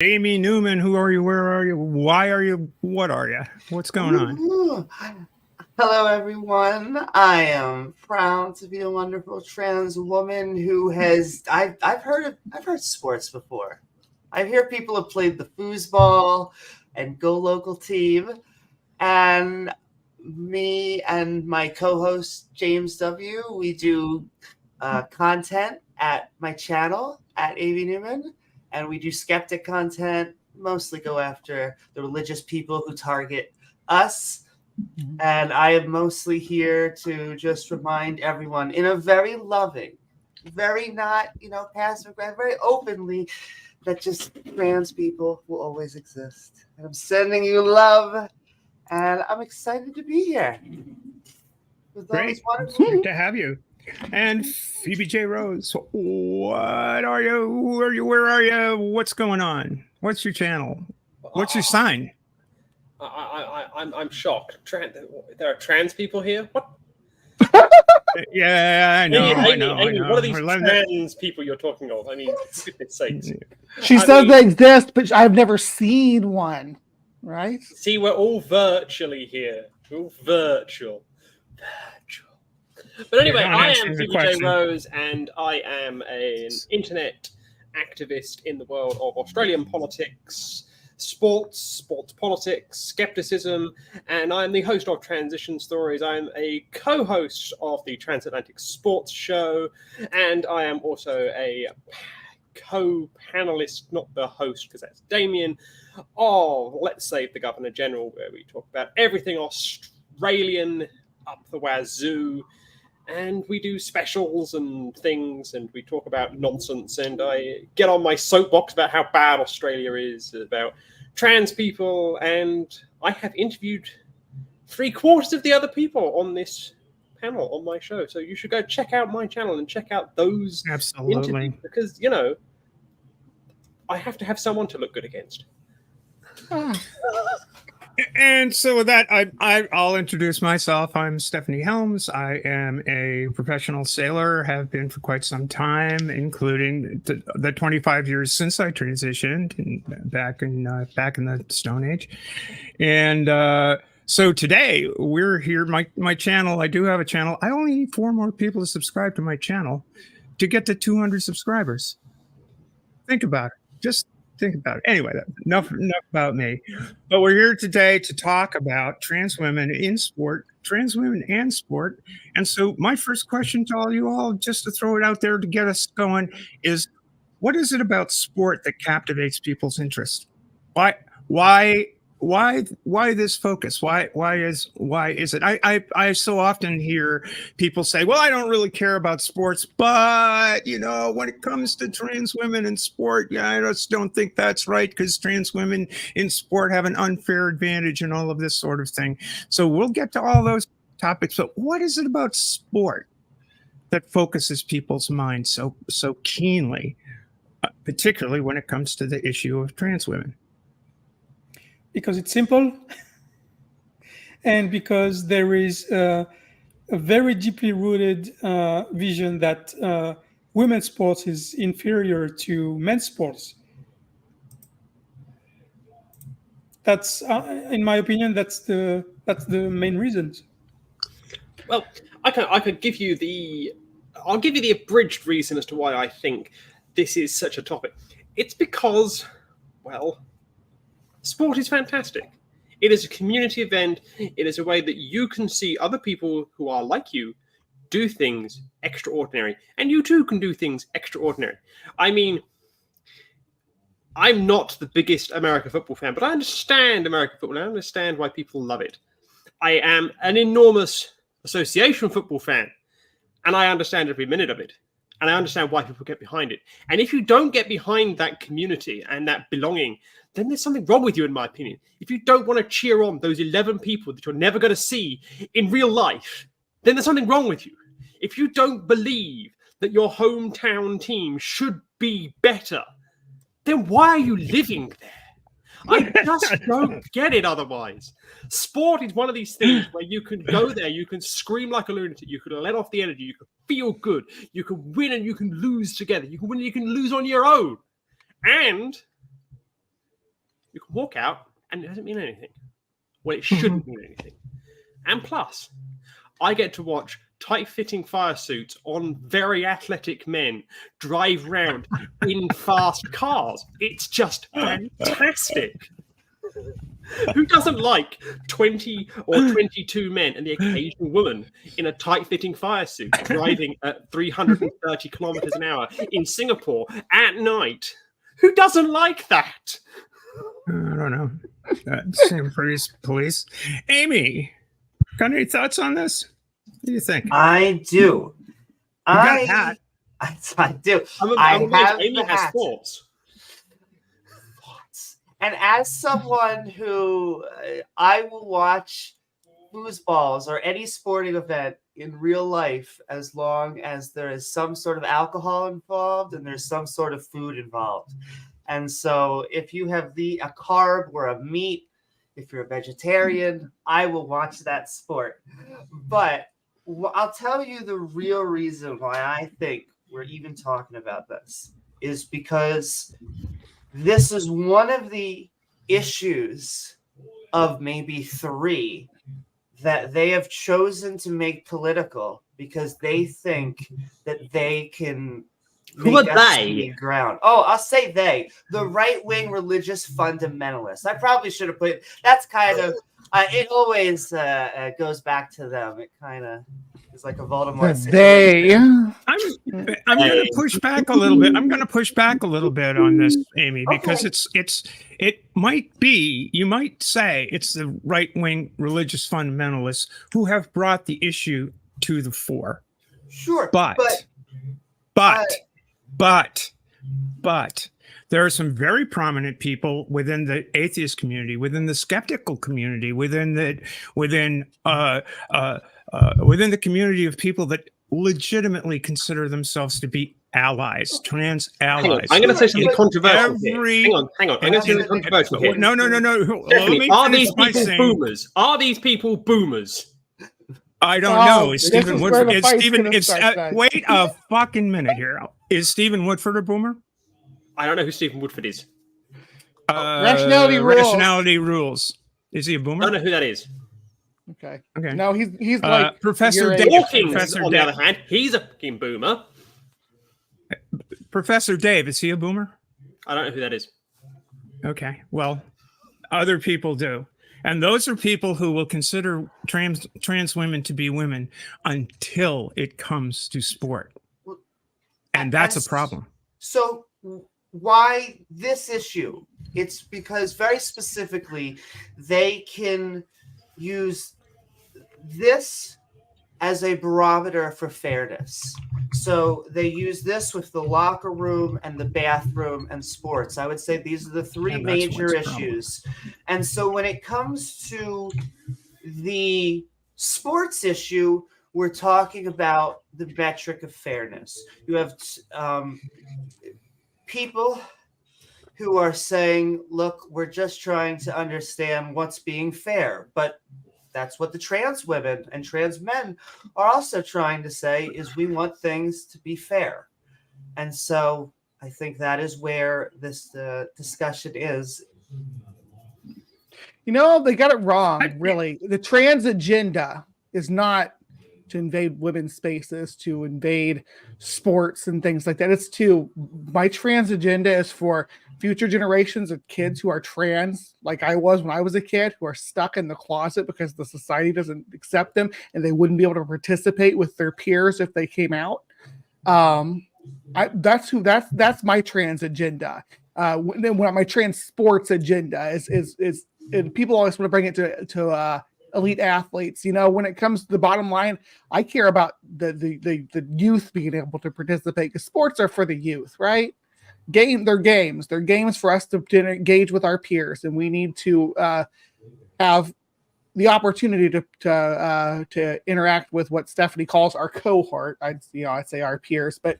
Amy Newman, who are you? Where are you? Why are you? What are you? What's going on? Ooh. Hello, everyone. I am proud to be a wonderful trans woman who has. I've heard sports before. I hear people have played the foosball and go local team, and me and my co-host James W. We do content at my channel at AV Newman, and we do skeptic content. Mostly go after the religious people who target us. And I am mostly here to just remind everyone in a very loving, very not, passive aggressive, very openly, that just trans people will always exist. And I'm sending you love, and I'm excited to be here. Great. Great to have you. And Phoebe J. Rose, what are you? Who are you? Where are you? What's going on? What's your channel? What's your sign? I'm shocked. There are trans people here? What? Yeah, I know. Amy, what are these trans people you're talking of? I mean, for goodness sakes. She says they exist, but I've never seen one, right? See, we're all virtually here. We're all virtual. But anyway, I am Phoebe J. Rose, and I am an internet activist in the world of Australian politics, sports politics, skepticism, and I'm the host of Transition Stories. I'm a co-host of the Transatlantic Sports Show, and I am also a co-panelist, not the host because that's Damien, of Let's Save the Governor General, where we talk about everything Australian up the wazoo. And we do specials and things, and we talk about nonsense, and I get on my soapbox about how bad Australia is, about trans people, and I have interviewed 3/4 of the other people on this panel on my show. So you should go check out my channel and check out those interviews, because, I have to have someone to look good against. And so with that, I'll introduce myself. I'm Stephanie Helms. I am a professional sailor, have been for quite some time, including the 25 years since I transitioned back in the Stone Age. And so today we're here. My channel, I do have a channel. I only need 4 more people to subscribe to my channel to get to 200 subscribers. Think about it. Just think about it. Anyway, enough about me. But we're here today to talk about trans women in sport, trans women and sport. And so my first question to all you all, just to throw it out there to get us going, is what is it about sport that captivates people's interest? Why this focus? Why is it? I so often hear people say, well, I don't really care about sports, but when it comes to trans women in sport, I just don't think that's right, because trans women in sport have an unfair advantage and all of this sort of thing. So we'll get to all those topics, but what is it about sport that focuses people's minds so keenly, particularly when it comes to the issue of trans women? Because it's simple, and because there is a very deeply rooted vision that women's sports is inferior to men's sports. That's, in my opinion, that's the main reasons. Well, I could give you I'll give you the abridged reason as to why I think this is such a topic. It's because, well, sport is fantastic. It is a community event. It is a way that you can see other people who are like you do things extraordinary. And you too can do things extraordinary. I mean, I'm not the biggest American football fan, but I understand American football. I understand why people love it. I am an enormous association football fan, and I understand every minute of it. And I understand why people get behind it. And if you don't get behind that community and that belonging, then there's something wrong with you, in my opinion. If you don't want to cheer on those 11 people that you're never going to see in real life, then there's something wrong with you. If you don't believe that your hometown team should be better, then why are you living there? I just don't get it otherwise. Sport is one of these things where you can go there, you can scream like a lunatic, you can let off the energy, you can feel good, you can win and you can lose together, you can win and you can lose on your own. And walk out and it doesn't mean anything. Well, it shouldn't mean anything. And plus, I get to watch tight-fitting fire suits on very athletic men drive round in fast cars. It's just fantastic. Who doesn't like 20 or 22 men and the occasional woman in a tight-fitting fire suit driving at 330 kilometers an hour in Singapore at night? Who doesn't like that? I don't know. Same police. Amy, got any thoughts on this? What do you think? I do. got a hat. I do. I'm Amy has thoughts. And as someone who I will watch foosballs or any sporting event in real life as long as there is some sort of alcohol involved and there's some sort of food involved. And so if you have a carb or a meat, if you're a vegetarian, I will watch that sport. But I'll tell you the real reason why I think we're even talking about this is because this is one of the issues of maybe 3 that they have chosen to make political because they think that they can. Who are they? Ground. Oh, I'll say they. The right-wing religious fundamentalists. I probably should have put. That's kind of. It always goes back to them. It kind of is like a Voldemort situation. I'm going to push back a little bit. I'm going to push back a little bit on this, Amy, because it might be, you might say it's the right-wing religious fundamentalists who have brought the issue to the fore. Sure, but there are some very prominent people within the atheist community, within the skeptical community, within the community of people that legitimately consider themselves to be allies, trans allies. I'm going to say something controversial. Hang on. I'm going to say something controversial here. No. Are these people boomers? Are these people boomers? I don't know. Is Stephen Woodford? Wait a fucking minute here. Is Stephen Woodford a boomer? I don't know who Stephen Woodford is. Rationality rules. Rationality rules. Is he a boomer? I don't know who that is. Okay. Okay. No, he's like Professor Dave. Hawkins, on the other hand, he's a fucking boomer. Professor Dave, is he a boomer? I don't know who that is. Okay. Well, other people do. And those are people who will consider trans women to be women until it comes to sport. And that's a problem. So why this issue? It's because very specifically they can use this as a barometer for fairness. So they use this with the locker room and the bathroom and sports. I would say these are the 3 major issues. And so when it comes to the sports issue, we're talking about the metric of fairness. You have people who are saying, look, we're just trying to understand what's being fair. But that's what the trans women and trans men are also trying to say is we want things to be fair. And so I think that is where this discussion is. You know, they got it wrong, really. The trans agenda is not to invade women's spaces, to invade sports and things like that. It's my trans agenda is for future generations of kids who are trans, like I was when I was a kid, who are stuck in the closet because the society doesn't accept them and they wouldn't be able to participate with their peers if they came out. That's my trans agenda. When my trans sports agenda is and people always want to bring it to elite athletes. You know, when it comes to the bottom line, I care about the youth being able to participate because sports are for the youth, right? They're games for us to engage with our peers, and we need to have the opportunity to interact with what Stephanie calls our cohort. I'd say our peers, but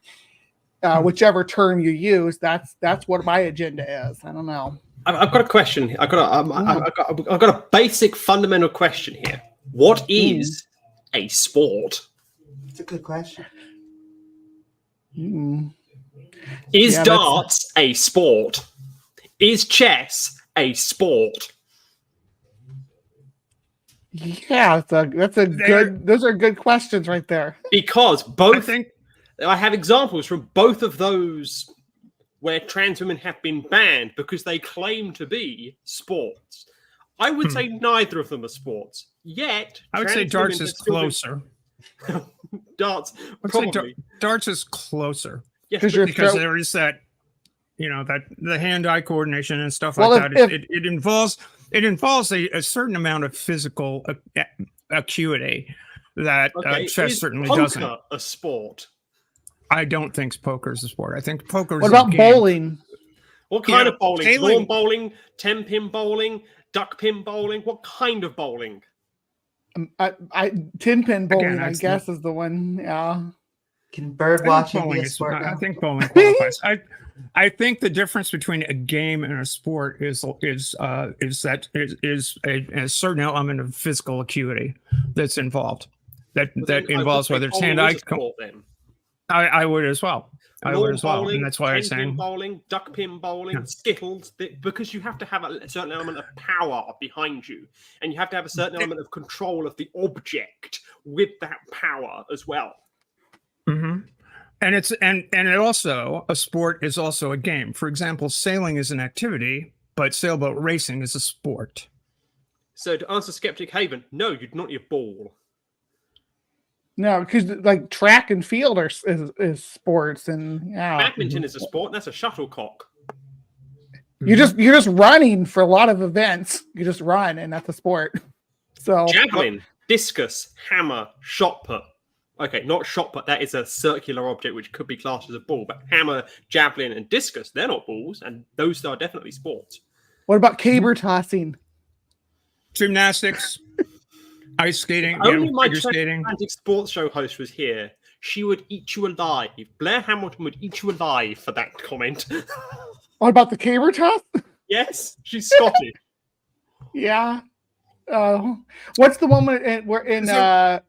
whichever term you use, that's what my agenda is. I don't know. I've got a question. I've got a basic fundamental question here. What is a sport? It's a good question. Is darts a sport? Is chess a sport? Yeah, that's a good. Those are good questions right there. Because I both, think I have examples from both of those where trans women have been banned because they claim to be sports. I would say neither of them are sports. Yet, I would say trans darts women is have still been- closer. Darts, I'd say probably. darts is closer Yes, 'Cause but you're because throw- there is that, that the hand-eye coordination and stuff Well, like if- that. It involves a certain amount of physical acuity that okay, chess is certainly poker doesn't. a sport? I don't think poker is a sport. I think poker is What a about game. bowling? What You kind know, of bowling? sailing- Lawn bowling, 10-pin bowling, duck pin bowling? What kind of bowling? I 10-pin bowling, I that's guess, is the one. Yeah. Can bird I think watching be bowling a is. sport I now? think bowling qualifies. I think the difference between a game and a sport is a certain element of physical acuity that's involved. That But then I would involves say whether it's bowling hand-eye. is a sport then. I would as well. I would Lawn as well, bowling, and that's why I'm 10-pin saying. bowling, duck pin bowling, Yeah. skittles, because you have to have a certain element of power behind you, and you have to have a certain element of control of the object with that power as well. Mm-hmm. And it also, a sport is also a game. For example, sailing is an activity, but sailboat racing is a sport. So to answer Skeptic Haven, no, you'd not your ball. No, because like track and field is sports, and yeah, Badminton is a sport, and that's a shuttlecock. you're just running for a lot of events. You just run, and that's a sport. So Javelin, discus, hammer, shot put. Okay, not shot put. That is a circular object which could be classed as a ball. But hammer, javelin, and discus, they're not balls, and those are definitely sports. what about caber tossing? Gymnastics, ice skating, Only my figure skating. transatlantic sports show host was here. She would eat you alive. Blair Hamilton would eat you alive for that comment. What about the caber toss? Yes, she's Scottish. Yeah. What's the one where in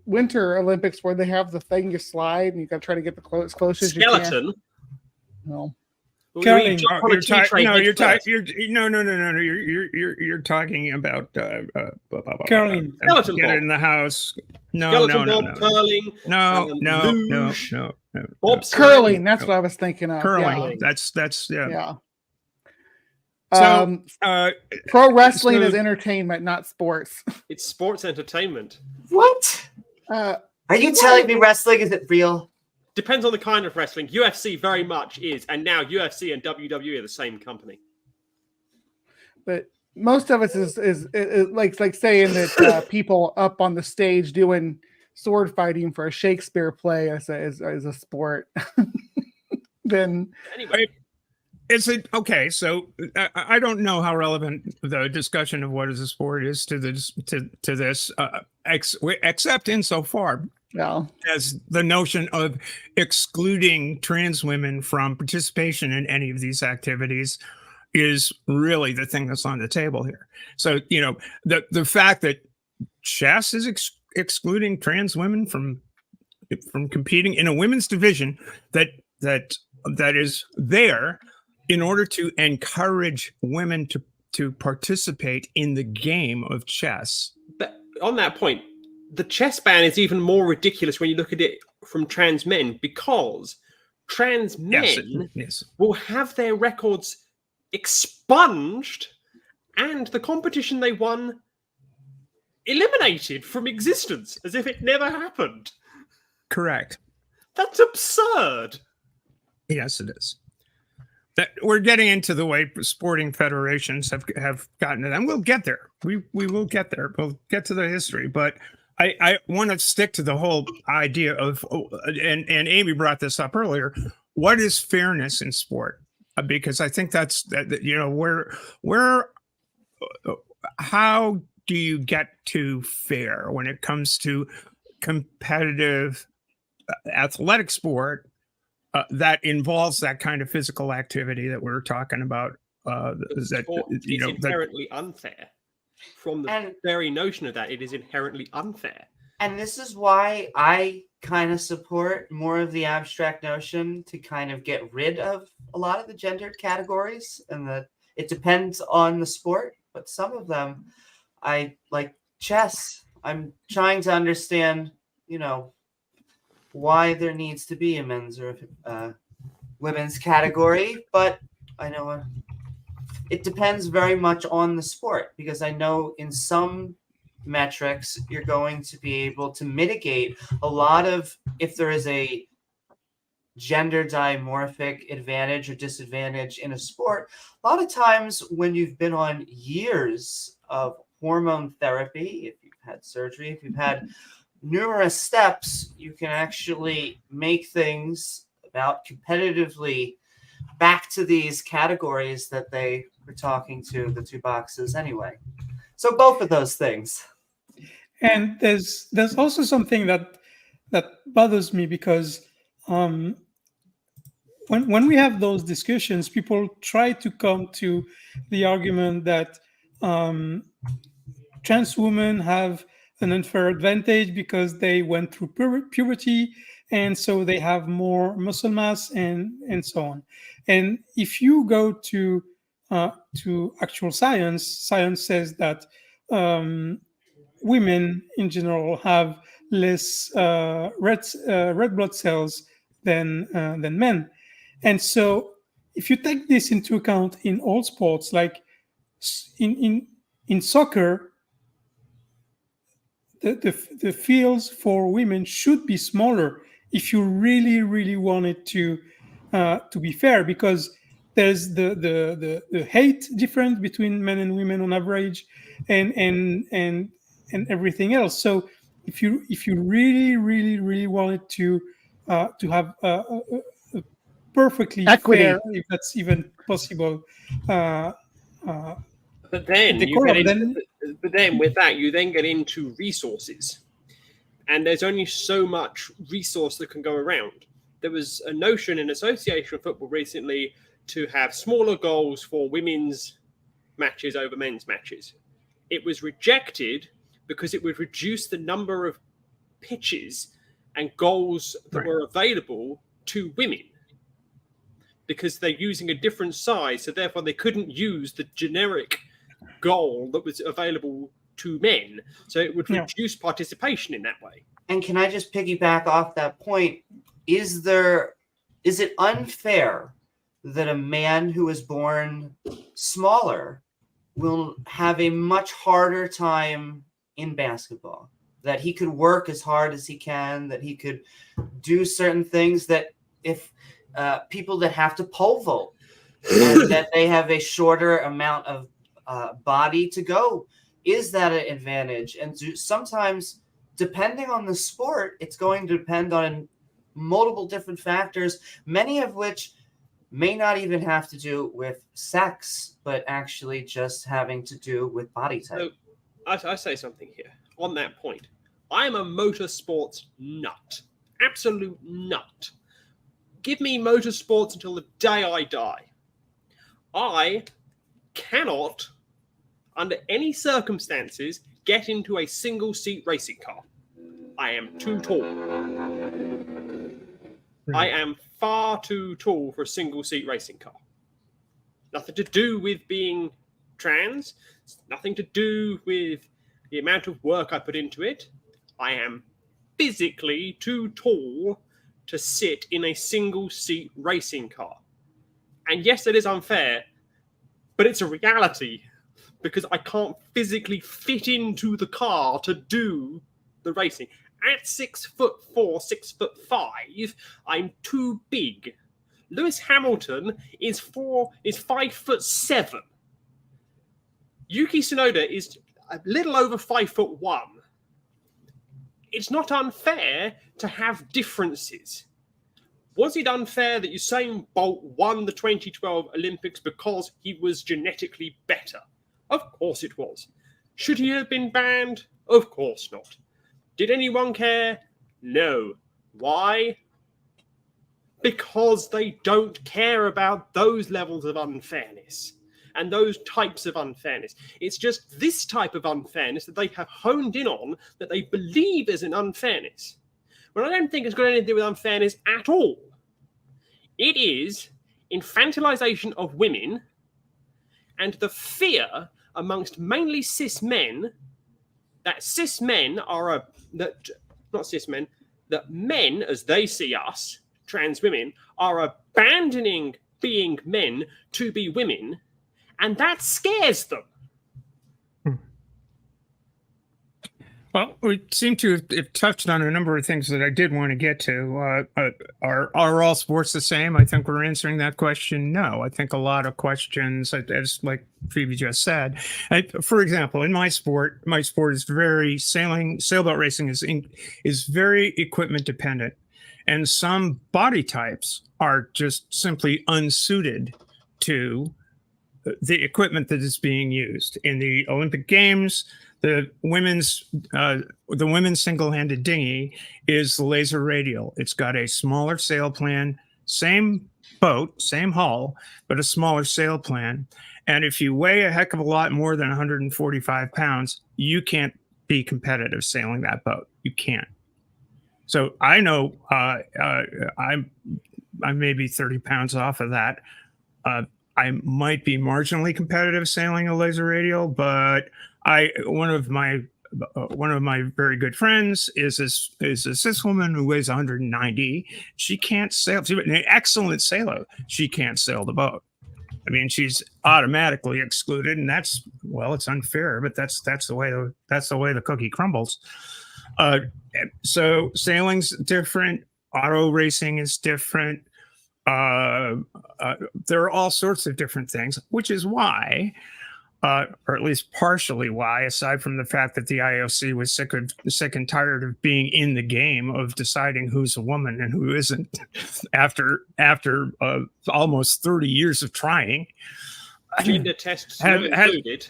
Winter Olympics where they have the thing you slide and you got to try to get the as close as you can? Skeleton. No. Curling. Jump on a tea tray head first. You're talking about Curling. Skeleton get ball. it in the house. No, Skeleton no, ball, no, no, curling, luge, no. bobsleigh. Curling. That's what I was thinking of. Curling. Yeah. That's yeah. Yeah. So, Pro wrestling so- is entertainment, not sports. It's sports entertainment. What? Uh, Are you telling me wrestling isn't real? Depends on the kind of wrestling. UFC very much is, and now UFC and WWE are the same company. but most of it is like saying that people up on the stage doing sword fighting for a Shakespeare play as a sport. Then Anyway, is it okay? So I don't know how relevant the discussion of what is a sport is to this except insofar well, as the notion of excluding trans women from participation in any of these activities is really the thing that's on the table here. So, the fact that chess is excluding trans women from competing in a women's division that is there in order to encourage women to participate in the game of chess. but on that point, the chess ban is even more ridiculous when you look at it from trans men, because trans men Yes. will have their records expunged and the competition they won eliminated from existence as if it never happened. Correct. That's absurd. Yes, it is. That we're getting into the way sporting federations have gotten to them. We'll get there. We will get there. We'll get to the history, but I want to stick to the whole idea of, and Amy brought this up earlier. What is fairness in sport? Because I think that's where how do you get to fair when it comes to competitive athletic sport that involves that kind of physical activity that we're talking about? Sport is inherently unfair. From the very notion of that, it is inherently unfair. And this is why I kind of support more of the abstract notion to kind of get rid of a lot of the gendered categories and the It depends on the sport, but some of them, I like chess. I'm trying to understand, why there needs to be a men's or women's category, but I know it depends very much on the sport, because I know in some metrics you're going to be able to mitigate a lot of, if there is a gender dimorphic advantage or disadvantage in a sport, a lot of times when you've been on years of hormone therapy, if you've had surgery, if you've had numerous steps, you can actually make things about competitively back to these categories that they were talking to, the two boxes anyway. So both of those things. And there's also something that bothers me, because when we have those discussions, people try to come to the argument that trans women have an unfair advantage because they went through puberty, and so they have more muscle mass and so on. And if you go to actual science says that women in general have less red blood cells than men. And so if you take this into account in all sports, like in soccer, the fields for women should be smaller if you really want it to be fair, because there's the height difference between men and women on average, and everything else. So if you really wanted to have a perfectly Equity. fair, if that's even possible, But then but then with that, you then get into resources, and there's only so much resource that can go around. There was a notion in association football recently to have smaller goals for women's matches over men's matches. It was rejected because it would reduce the number of pitches and goals that were available to women, because they're using a different size, so therefore they couldn't use the generic goal that was available to men, so it would reduce participation in that way. And can I just piggyback off that point? Is it unfair that a man who is born smaller will have a much harder time in basketball? That he could work as hard as he can, that he could do certain things, that if people that have to pole vault, and that they have a shorter amount of body to go, is that an advantage? And sometimes, depending on the sport, it's going to depend on multiple different factors, many of which may not even have to do with sex, but actually just having to do with body type. So I say something here on that point. I am a motorsports nut, absolute nut. Give me motorsports until the day I die. I cannot, under any circumstances, get into a single-seat racing car. I am too tall. I am far too tall for a single-seat racing car. Nothing to do with being trans. It's nothing to do with the amount of work I put into it. I am physically too tall to sit in a single-seat racing car. And yes, it is unfair, but it's a reality, because I can't physically fit into the car to do the racing. At 6'4", 6'5", I'm too big. Lewis Hamilton is 5'7". Yuki Tsunoda is a little over 5'1". It's not unfair to have differences. Was it unfair that Usain Bolt won the 2012 Olympics because he was genetically better? Of course it was. Should he have been banned? Of course not. Did anyone care? No. Why? Because they don't care about those levels of unfairness and those types of unfairness. It's just this type of unfairness that they have honed in on, that they believe is an unfairness. But I don't think it's got anything to do with unfairness at all. It is infantilization of women and the fear amongst mainly cis men that cis men are that men, as they see us, trans women, are abandoning being men to be women, and that scares them. Well, we seem to have touched on a number of things that I did want to get to. Are all sports the same? I think we're answering that question. No, I think a lot of questions, as like Phoebe just said. For example, in my sport is very sailboat racing is very equipment dependent, and some body types are just simply unsuited to the equipment that is being used in the Olympic Games. The women's single-handed dinghy is the laser radial. It's got a smaller sail plan, same boat, same hull, but a smaller sail plan. And if you weigh a heck of a lot more than 145 pounds, you can't be competitive sailing that boat. You can't. So I know I'm maybe 30 pounds off of that. I might be marginally competitive sailing a laser radial, but one of my very good friends is a cis woman who weighs 190. She can't sail. She's an excellent sailor. She can't sail the boat. I mean, she's automatically excluded, and it's unfair, but that's the way the cookie crumbles. So sailing's different. Auto racing is different. There are all sorts of different things, which is why. Or at least partially why, aside from the fact that the IOC was sick and tired of being in the game of deciding who's a woman and who isn't, after almost 30 years of trying. Gender tests not included.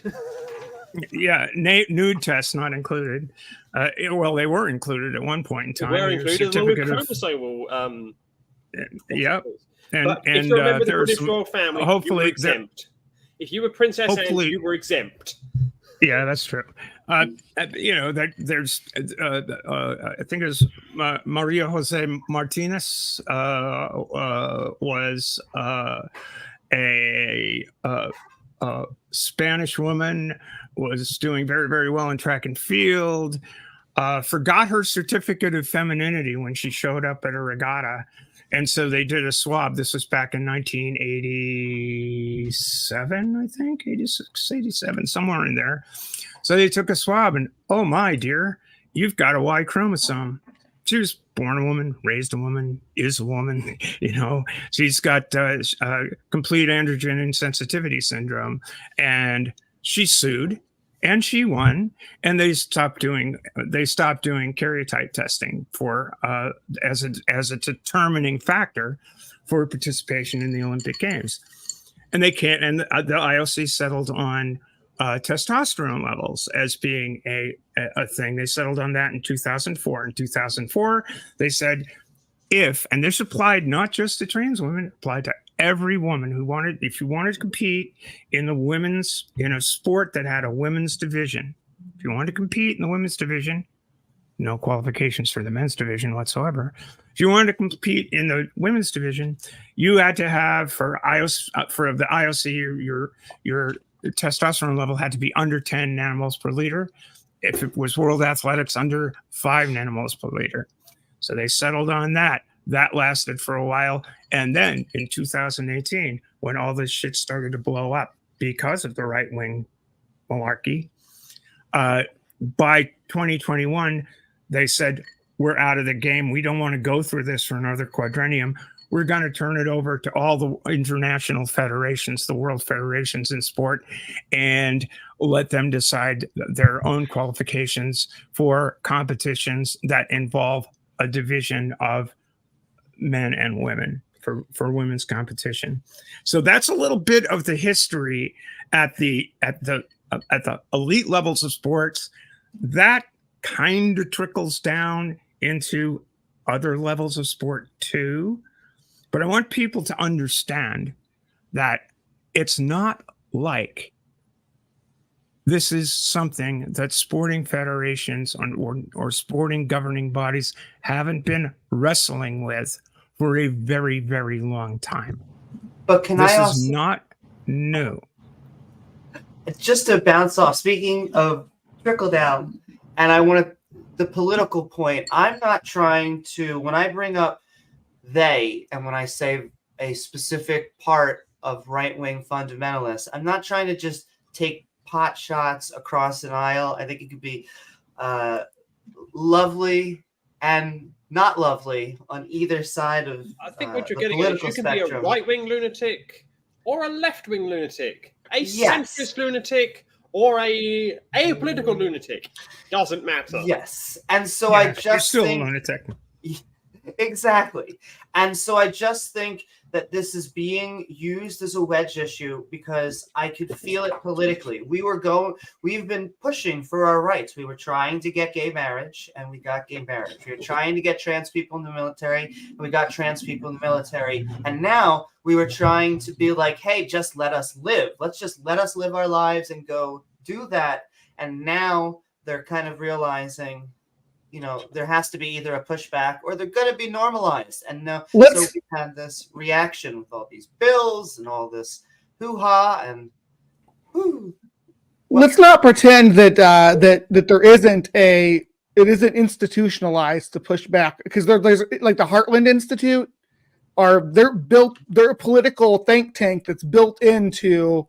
Yeah, nude tests not included. Well, they were included at one point in time. They were included along with chromosomal. Yep. But if you remember the British royal family, hopefully you were exempt. If you were Princess Anne, you were exempt. Yeah, that's true. There's I think it was Maria Jose Martinez was a Spanish woman, was doing very, very well in track and field, forgot her certificate of femininity when she showed up at a regatta. And so they did a swab. This was back in 1987, I think, 86, 87, somewhere in there. So they took a swab and, oh my dear, you've got a Y chromosome. She was born a woman, raised a woman, is a woman, she's got complete androgen insensitivity syndrome. And she sued and she won, and they stopped doing karyotype testing for as a determining factor for participation in the Olympic Games. And they can't. And the IOC settled on testosterone levels as being a thing. They settled on that in 2004. In 2004, they said and this applied not just to trans women, it applied to every woman if you wanted to compete in the women's, sport that had a women's division. If you wanted to compete in the women's division, no qualifications for the men's division whatsoever. If you wanted to compete in the women's division, you had to have for the IOC, your testosterone level had to be under 10 nanomoles per liter. If it was World Athletics, under 5 nanomoles per liter. So they settled on that. That lasted for a while. And then in 2018, when all this shit started to blow up because of the right-wing malarkey, by 2021, they said, we're out of the game. We don't want to go through this for another quadrennium. We're going to turn it over to all the international federations, the world federations in sport, and let them decide their own qualifications for competitions that involve a division of men and women for women's competition. So that's a little bit of the history at the elite levels of sports. That kind of trickles down into other levels of sport too. But I want people to understand that it's not like this is something that sporting federations or sporting governing bodies haven't been wrestling with for a very, very long time. But this is not new. just to bounce off, speaking of trickle down, and I want to, the political point, I'm not trying to, when I bring up they, and when I say a specific part of right-wing fundamentalists, I'm not trying to just take pot shots across an aisle. I think it could be lovely and not lovely on either side of I think what you're the getting at is political you can be a spectrum. right-wing lunatic or a left-wing lunatic, a Yes. centrist lunatic or a apolitical lunatic. Doesn't matter. Yes. And so Yeah, I you're just still think a lunatic. exactly. And so I just think that this is being used as a wedge issue because I could feel it politically. We've been pushing for our rights. We were trying to get gay marriage and we got gay marriage. We were trying to get trans people in the military and we got trans people in the military. And now we were trying to be like, hey, just let us live. Let's just let us live our lives and go do that. And now they're kind of realizing, you know, there has to be either a pushback or they're going to be normalized. And now, so we've had this reaction with all these bills and all this hoo-ha and whoo. Let's not pretend that that there isn't it isn't institutionalized to push back, because there's like the Heartland Institute they're a political think tank that's built into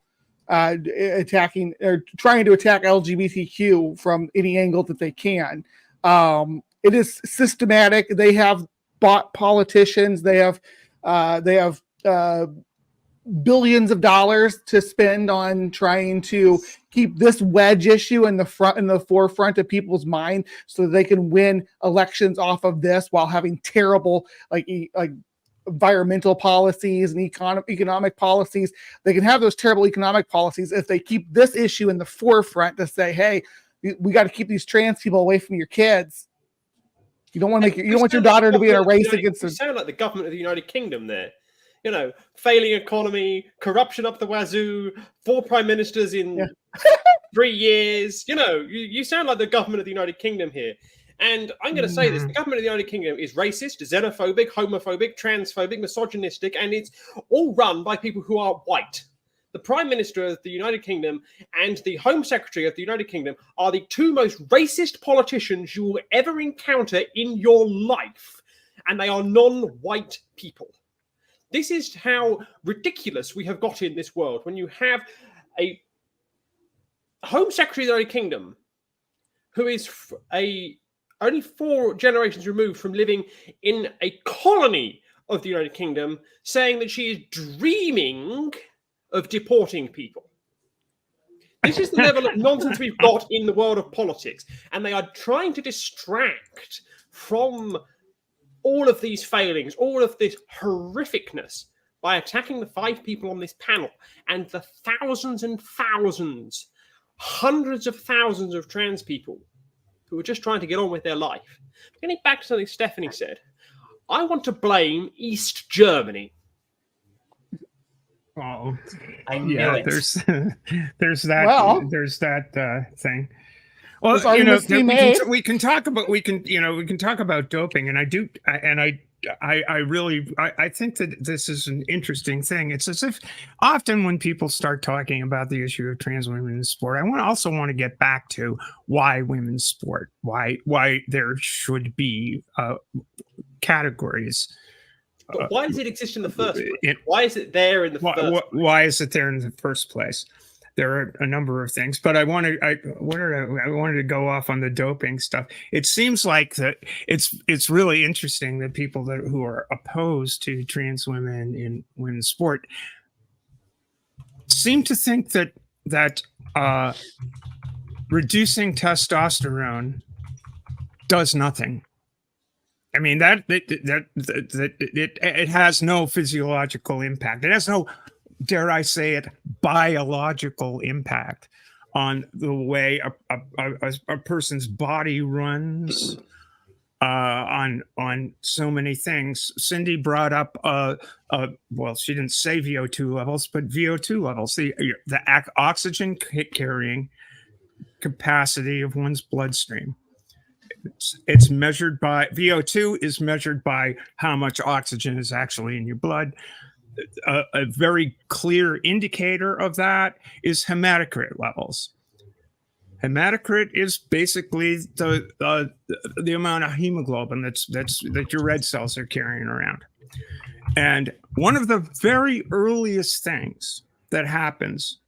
attacking or trying to attack LGBTQ from any angle that they can. It is systematic. They have bought politicians. They have billions of dollars to spend on trying to keep this wedge issue in the forefront of people's mind, so that they can win elections off of this while having terrible like environmental policies and economic policies. They can have those terrible economic policies if they keep this issue in the forefront to say, hey, we got to keep these trans people away from your kids. You don't want to you don't want your daughter to be in a race against them. You sound like the government of the United Kingdom there. You know, failing economy, corruption up the wazoo, 4 prime ministers in 3 years. You know, you sound like the government of the United Kingdom here. And I'm going to say this, the government of the United Kingdom is racist, xenophobic, homophobic, transphobic, misogynistic, and it's all run by people who are white. The Prime Minister of the United Kingdom and the Home Secretary of the United Kingdom are the 2 most racist politicians you will ever encounter in your life. And they are non-white people. This is how ridiculous we have got in this world. When you have a Home Secretary of the United Kingdom who is only 4 generations removed from living in a colony of the United Kingdom, saying that she is dreaming of deporting people. This is the level of nonsense we've got in the world of politics. And they are trying to distract from all of these failings, all of this horrificness, by attacking the 5 people on this panel and the thousands and thousands, hundreds of thousands of trans people who are just trying to get on with their life. Getting back to something Stephanie said, I want to blame East Germany. Oh, I knew it. There's that thing. Well, you know, we can talk about doping, and I think that this is an interesting thing. It's as if often when people start talking about the issue of trans women in sport, I also want to get back to why women's sport, why there should be categories. But why does it exist in the first place? Why is it there in the first place? Why is it there in the first place? There are a number of things, but I wanted to go off on the doping stuff. It seems like that it's really interesting that people who are opposed to trans women in women's sport seem to think that reducing testosterone does nothing. I mean, that it has no physiological impact. It has no, dare I say it, biological impact on the way a person's body runs, on so many things. Cindy brought up, well, she didn't say VO2 levels, but VO2 levels, the oxygen carrying capacity of one's bloodstream. It's measured by VO2 is measured by how much oxygen is actually in your blood. a very clear indicator of that is hematocrit levels. Hematocrit is basically the amount of hemoglobin that your red cells are carrying around. And one of the very earliest things that happens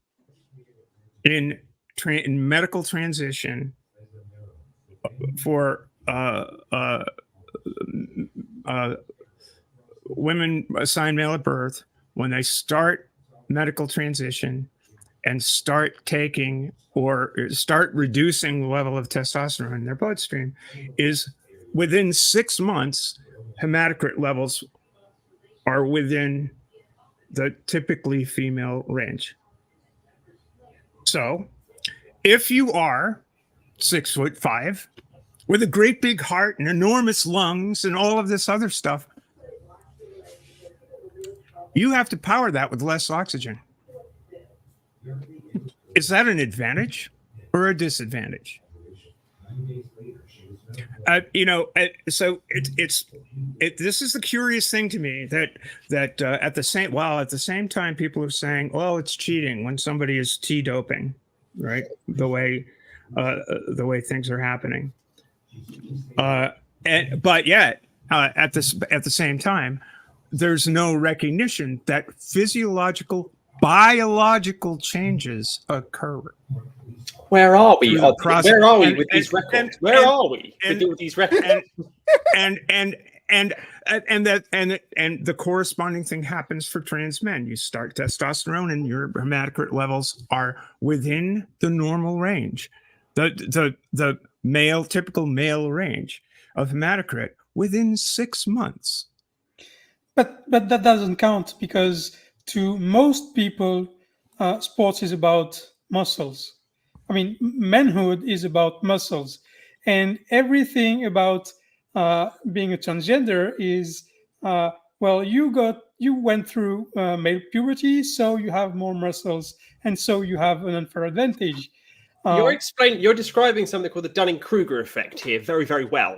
in medical transition for women assigned male at birth, when they start medical transition and start taking or start reducing the level of testosterone in their bloodstream, is within 6 months, hematocrit levels are within the typically female range. So if you are 6'5" with a great big heart and enormous lungs and all of this other stuff, you have to power that with less oxygen. Is that an advantage or a disadvantage? So this is the curious thing to me that at the same time people are saying, well, it's cheating when somebody is T-doping, right? The way things are happening. But yet at the same time, there's no recognition that biological changes occur. Where are we? Where are we with these records? Where are we with these records? And the corresponding thing happens for trans men. You start testosterone, and your hematocrit levels are within the normal range, the typical male range of hematocrit within 6 months. But that doesn't count, because to most people, sports is about muscles. I mean, manhood is about muscles, and everything about being a transgender is you went through male puberty, so you have more muscles, and so you have an unfair advantage. You're describing something called the Dunning-Kruger effect here very, very well.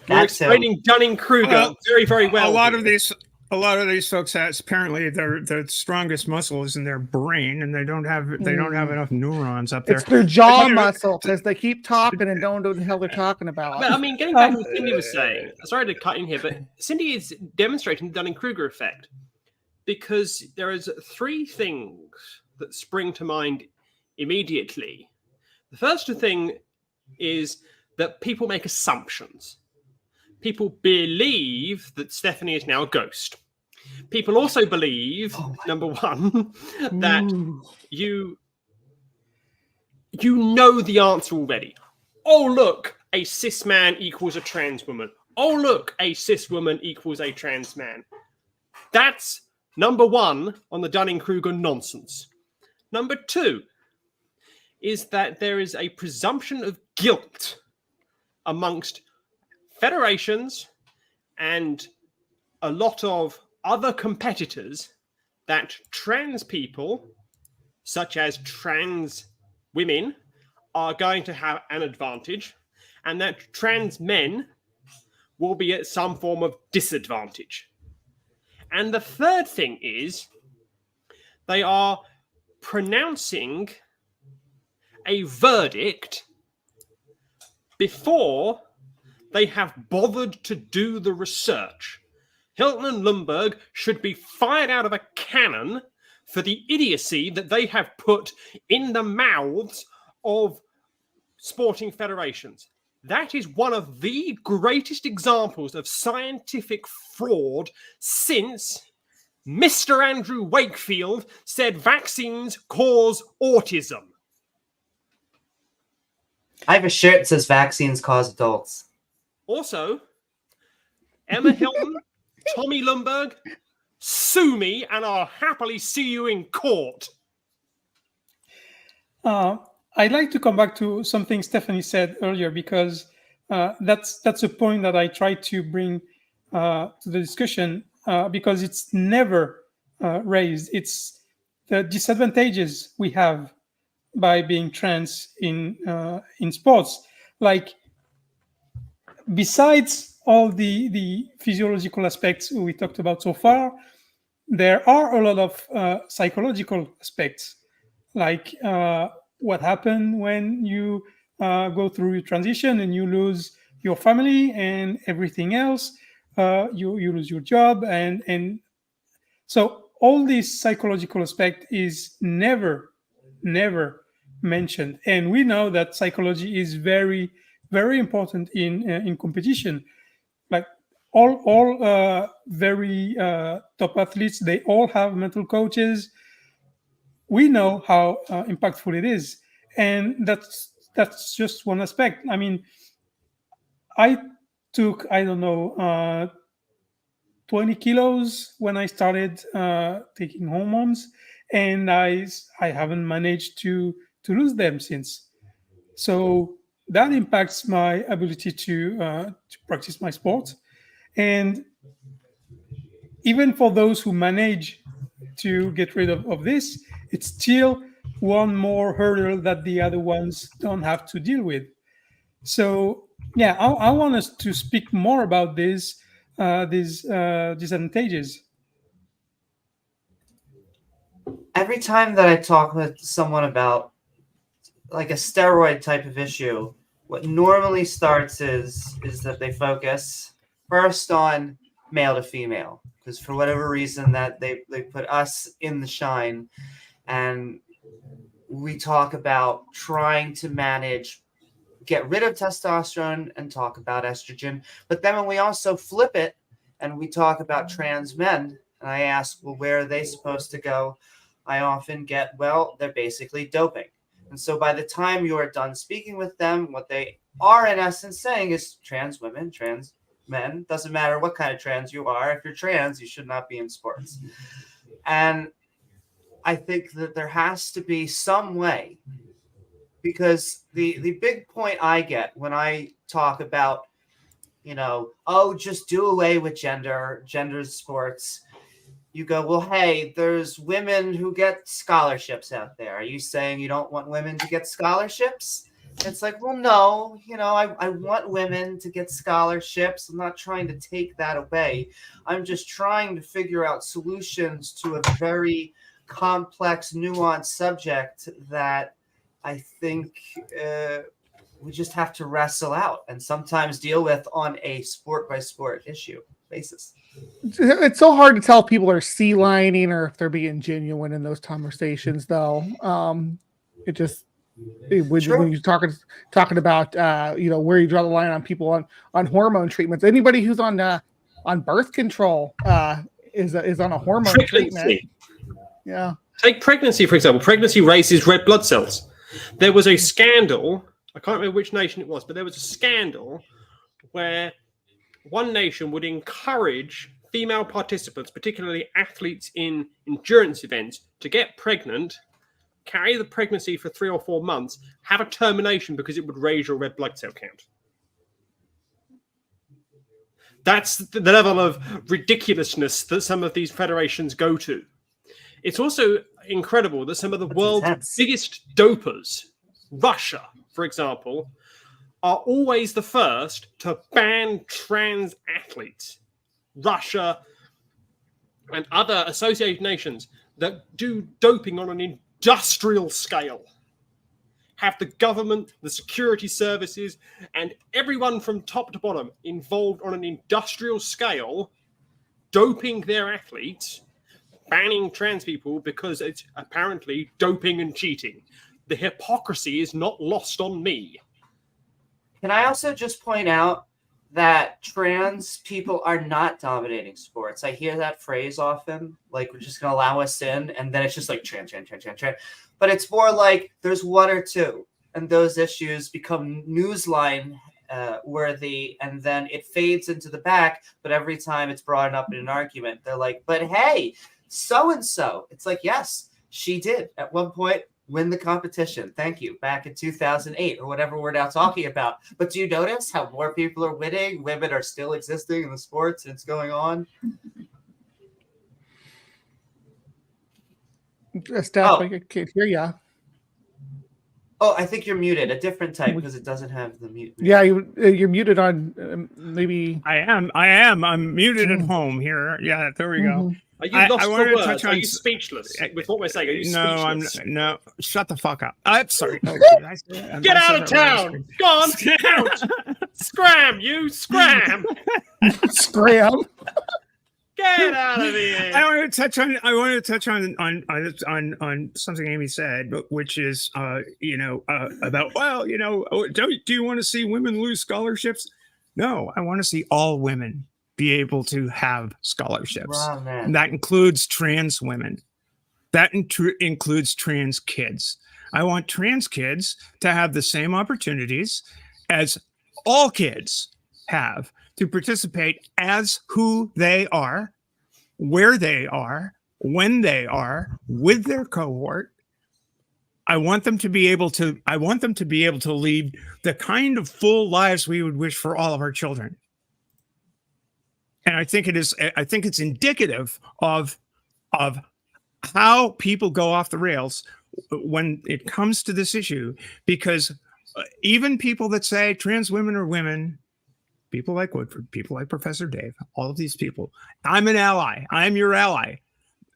You're explaining Dunning-Kruger very, very well. A lot of these folks apparently the strongest muscle is in their brain, and they don't have enough neurons up there. It's their jaw muscle, because they keep talking and don't know what the hell they're talking about. But I mean, getting back to what Cindy was saying, sorry to cut in here, but Cindy is demonstrating the Dunning-Kruger effect, because there is 3 things that spring to mind immediately. The first thing is that people make assumptions. People believe that Stephanie is now a ghost. People also believe, number one, that you know the answer already. Oh, look, a cis man equals a trans woman. Oh, look, a cis woman equals a trans man. That's number 1 on the Dunning-Kruger nonsense. Number 2 is that there is a presumption of guilt amongst federations and a lot of other competitors that trans people, such as trans women, are going to have an advantage, and that trans men will be at some form of disadvantage. And the third thing is they are pronouncing a verdict before they have bothered to do the research. Hilton and Lundberg should be fired out of a cannon for the idiocy that they have put in the mouths of sporting federations. That is one of the greatest examples of scientific fraud since Mr. Andrew Wakefield said vaccines cause autism. I have a shirt that says vaccines cause adults. Also, Emma Hilton, Tommy Lundberg, sue me and I'll happily see you in court. I'd like to come back to something Stephanie said earlier, because that's a point that I try to bring to the discussion, because it's never raised. It's the disadvantages we have by being trans in sports. Like, besides all the physiological aspects we talked about so far, there are a lot of psychological aspects, like what happened when you go through your transition and you lose your family and everything else. You lose your job, and so all this psychological aspect is never mentioned. And we know that psychology is very, very important in competition. Like all very top athletes, they all have mental coaches. We know how impactful it is, and that's just one aspect. I mean, I took, I don't know, 20 kilos when I started taking hormones, and I haven't managed to lose them since. So that impacts my ability to practice my sport. And even for those who manage to get rid of this, it's still one more hurdle that the other ones don't have to deal with. So yeah, I want us to speak more about these disadvantages. Every time that I talk with someone about like a steroid type of issue, what normally starts is that they focus first on male to female, because for whatever reason that they put us in the shine, and we talk about trying to get rid of testosterone and talk about estrogen. But then when we also flip it and we talk about trans men, and I ask, well, where are they supposed to go? I often get, well, they're basically doping. And so by the time you are done speaking with them, what they are in essence saying is trans women, trans men, doesn't matter what kind of trans you are. If you're trans, you should not be in sports. And I think that there has to be some way, because the big point I get when I talk about, just do away with gender sports, you go, well, hey, there's women who get scholarships out there. Are you saying you don't want women to get scholarships? It's like, well, no, I want women to get scholarships. I'm not trying to take that away. I'm just trying to figure out solutions to a very complex, nuanced subject that I think we just have to wrestle out and sometimes deal with on a sport by sport issue basis. It's so hard to tell if people are sea lining or if they're being genuine in those conversations, though. It just when you're talking about where you draw the line on people on hormone treatments. Anybody who's on birth control is on a hormone treatment. Yeah. Take pregnancy, for example. Pregnancy raises red blood cells. There was a scandal, I can't remember which nation it was, but there was a scandal where one nation would encourage female participants, particularly athletes in endurance events, to get pregnant, carry the pregnancy for 3 or 4 months, have a termination because it would raise your red blood cell count. That's the level of ridiculousness that some of these federations go to. It's also incredible that some of the world's biggest dopers, Russia, for example, are always the first to ban trans athletes. Russia and other associated nations that do doping on an industrial scale have the government, the security services, and everyone from top to bottom involved on an industrial scale doping their athletes, banning trans people because it's apparently doping and cheating. The hypocrisy is not lost on me. Can I also just point out that trans people are not dominating sports? I hear that phrase often, like, we're just going to allow us in, and then it's just like trans. But it's more like there's one or two, and those issues become newsline worthy, and then it fades into the back. But every time it's brought up in an argument, they're like, but hey, so-and-so. It's like, yes, she did at one point win the competition. Thank you. Back in 2008 or whatever we're now talking about. But do you notice how more people are winning? Women are still existing in the sports, and it's going on. Steph, I can't hear you. Oh, I think you're muted. A different type, because it doesn't have the mute. Yeah, you're muted on maybe. I am. I'm muted at home here. Yeah, there we go. Are you I lost wanted for to words? touch Are on you speechless with what we're saying? Are you no, speechless? no. Shut the fuck up. I'm sorry. Get out of town! Go on, out! Scram, you scram! Scram. Get out of here! I want to touch on something Amy said, which is about do you want to see women lose scholarships? No, I want to see all women be able to have scholarships. Wow, man. And that includes trans women. That includes trans kids. I want trans kids to have the same opportunities as all kids have to participate as who they are, where they are, when they are, with their cohort. I want them to be able to lead the kind of full lives we would wish for all of our children. And I think it's indicative of how people go off the rails when it comes to this issue, because even people that say trans women are women, people like Woodford, people like Professor Dave, all of these people, I'm an ally. I'm your ally.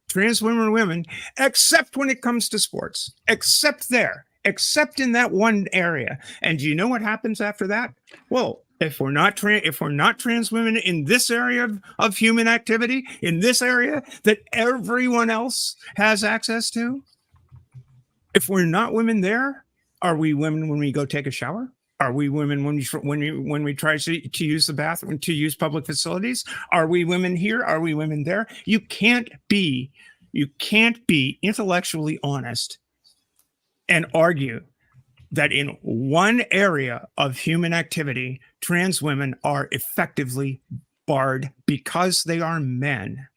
Trans women are women, except when it comes to sports, except in that one area. And do you know what happens after that? Well, if we're not trans women in this area of human activity, in this area that everyone else has access to, if we're not women there, are we women when we go take a shower? Are we women when we try to use the bathroom, to use public facilities? Are we women here? Are we women there? You can't be intellectually honest and argue that in one area of human activity, trans women are effectively barred because they are men.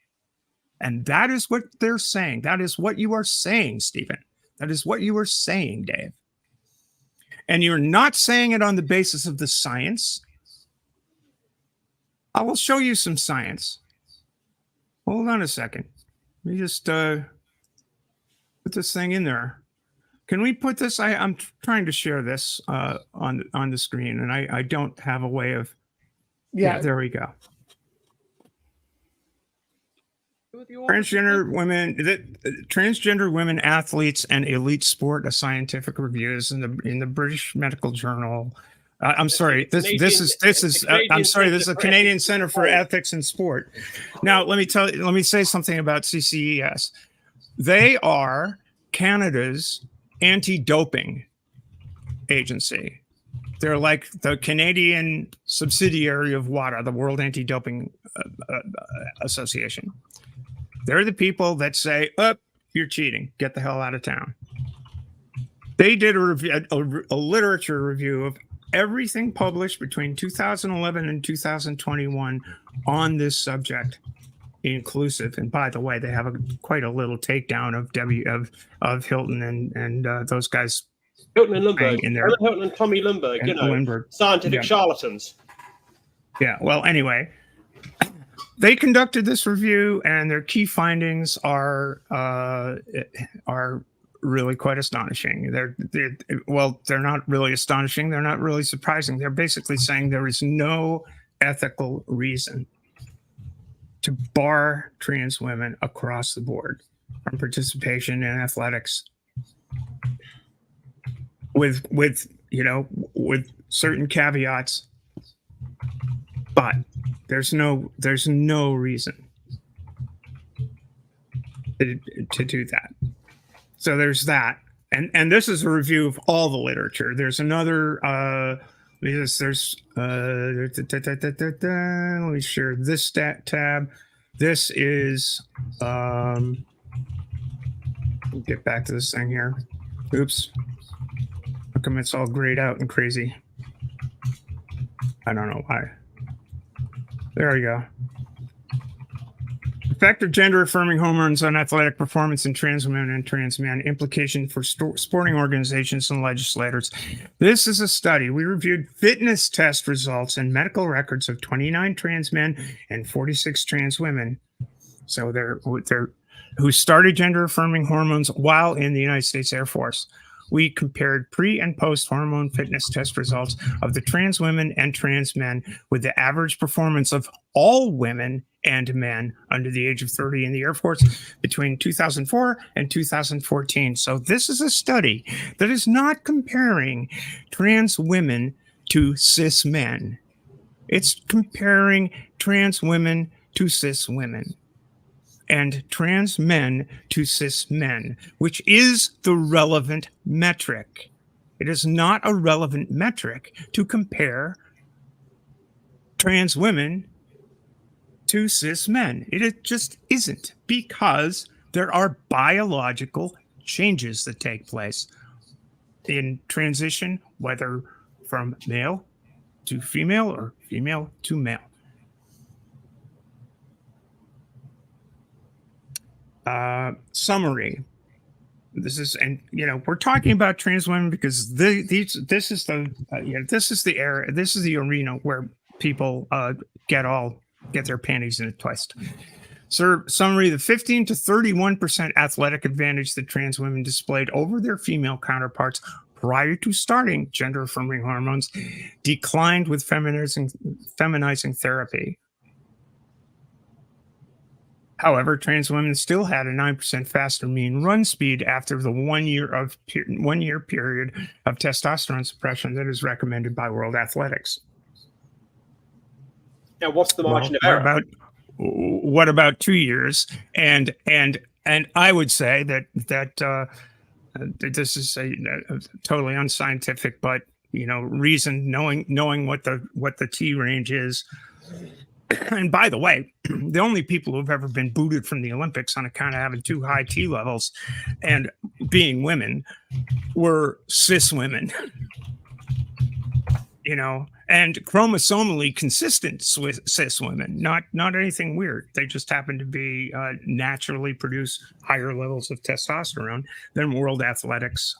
And that is what they're saying. That is what you are saying, Stephen. That is what you are saying, Dave. And you're not saying it on the basis of the science. I will show you some science. Hold on a second. Let me just put this thing in there. Can we put this? I'm trying to share this on the screen, and I don't have a way of. Yeah, there we go. Transgender women athletes and elite sport, a scientific review is in the British Medical Journal. I'm sorry. This is the Canadian Center for Ethics in Sport. Now, let me say something about CCES. They are Canada's anti-doping agency. They're like the Canadian subsidiary of WADA, the World Anti-Doping Association. They're the people that say, "Oh, you're cheating. Get the hell out of town." They did a literature review of everything published between 2011 and 2021 on this subject, inclusive. And by the way, they have quite a little takedown of Hilton and those guys. Hilton and Lundberg. In there. Hilton and Tommy Lundberg, and Lundberg. Scientific charlatans. Yeah. Well, anyway, they conducted this review, and their key findings are really quite astonishing. They're not really astonishing. They're not really surprising. They're basically saying there is no ethical reason to bar trans women across the board from participation in athletics, with certain caveats. But there's no reason to do that. So there's that, and this is a review of all the literature. There's another. Let me share this stat tab. This is. Get back to this thing here. Oops. How come it's all grayed out and crazy? I don't know why. There we go. Effect of gender-affirming hormones on athletic performance in trans women and trans men. Implication for sporting organizations and legislators. This is a study. We reviewed fitness test results and medical records of 29 trans men and 46 trans women. So they're who started gender-affirming hormones while in the United States Air Force. we compared pre and post hormone fitness test results of the trans women and trans men with the average performance of all women and men under the age of 30 in the Air Force between 2004 and 2014. So this is a study that is not comparing trans women to cis men. It's comparing trans women to cis women and trans men to cis men, which is the relevant metric. It is not a relevant metric to compare trans women to cis men. It just isn't, because there are biological changes that take place in transition, whether from male to female or female to male. Summary. This is, and we're talking about trans women because this is the era, this is the arena where people get their panties in a twist. So, summary: the 15 to 31% athletic advantage that trans women displayed over their female counterparts prior to starting gender-affirming hormones declined with feminizing therapy. However, trans women still had a 9% faster mean run speed after the 1 year period of testosterone suppression that is recommended by World Athletics. Now, what's the margin of error? What about 2 years? And I would say that this is a totally unscientific, but reason, knowing what the T range is. And by the way, the only people who've ever been booted from the Olympics on account of having too high T levels and being women were cis women, and chromosomally consistent cis women, not anything weird. They just happen to be naturally produce higher levels of testosterone than World Athletics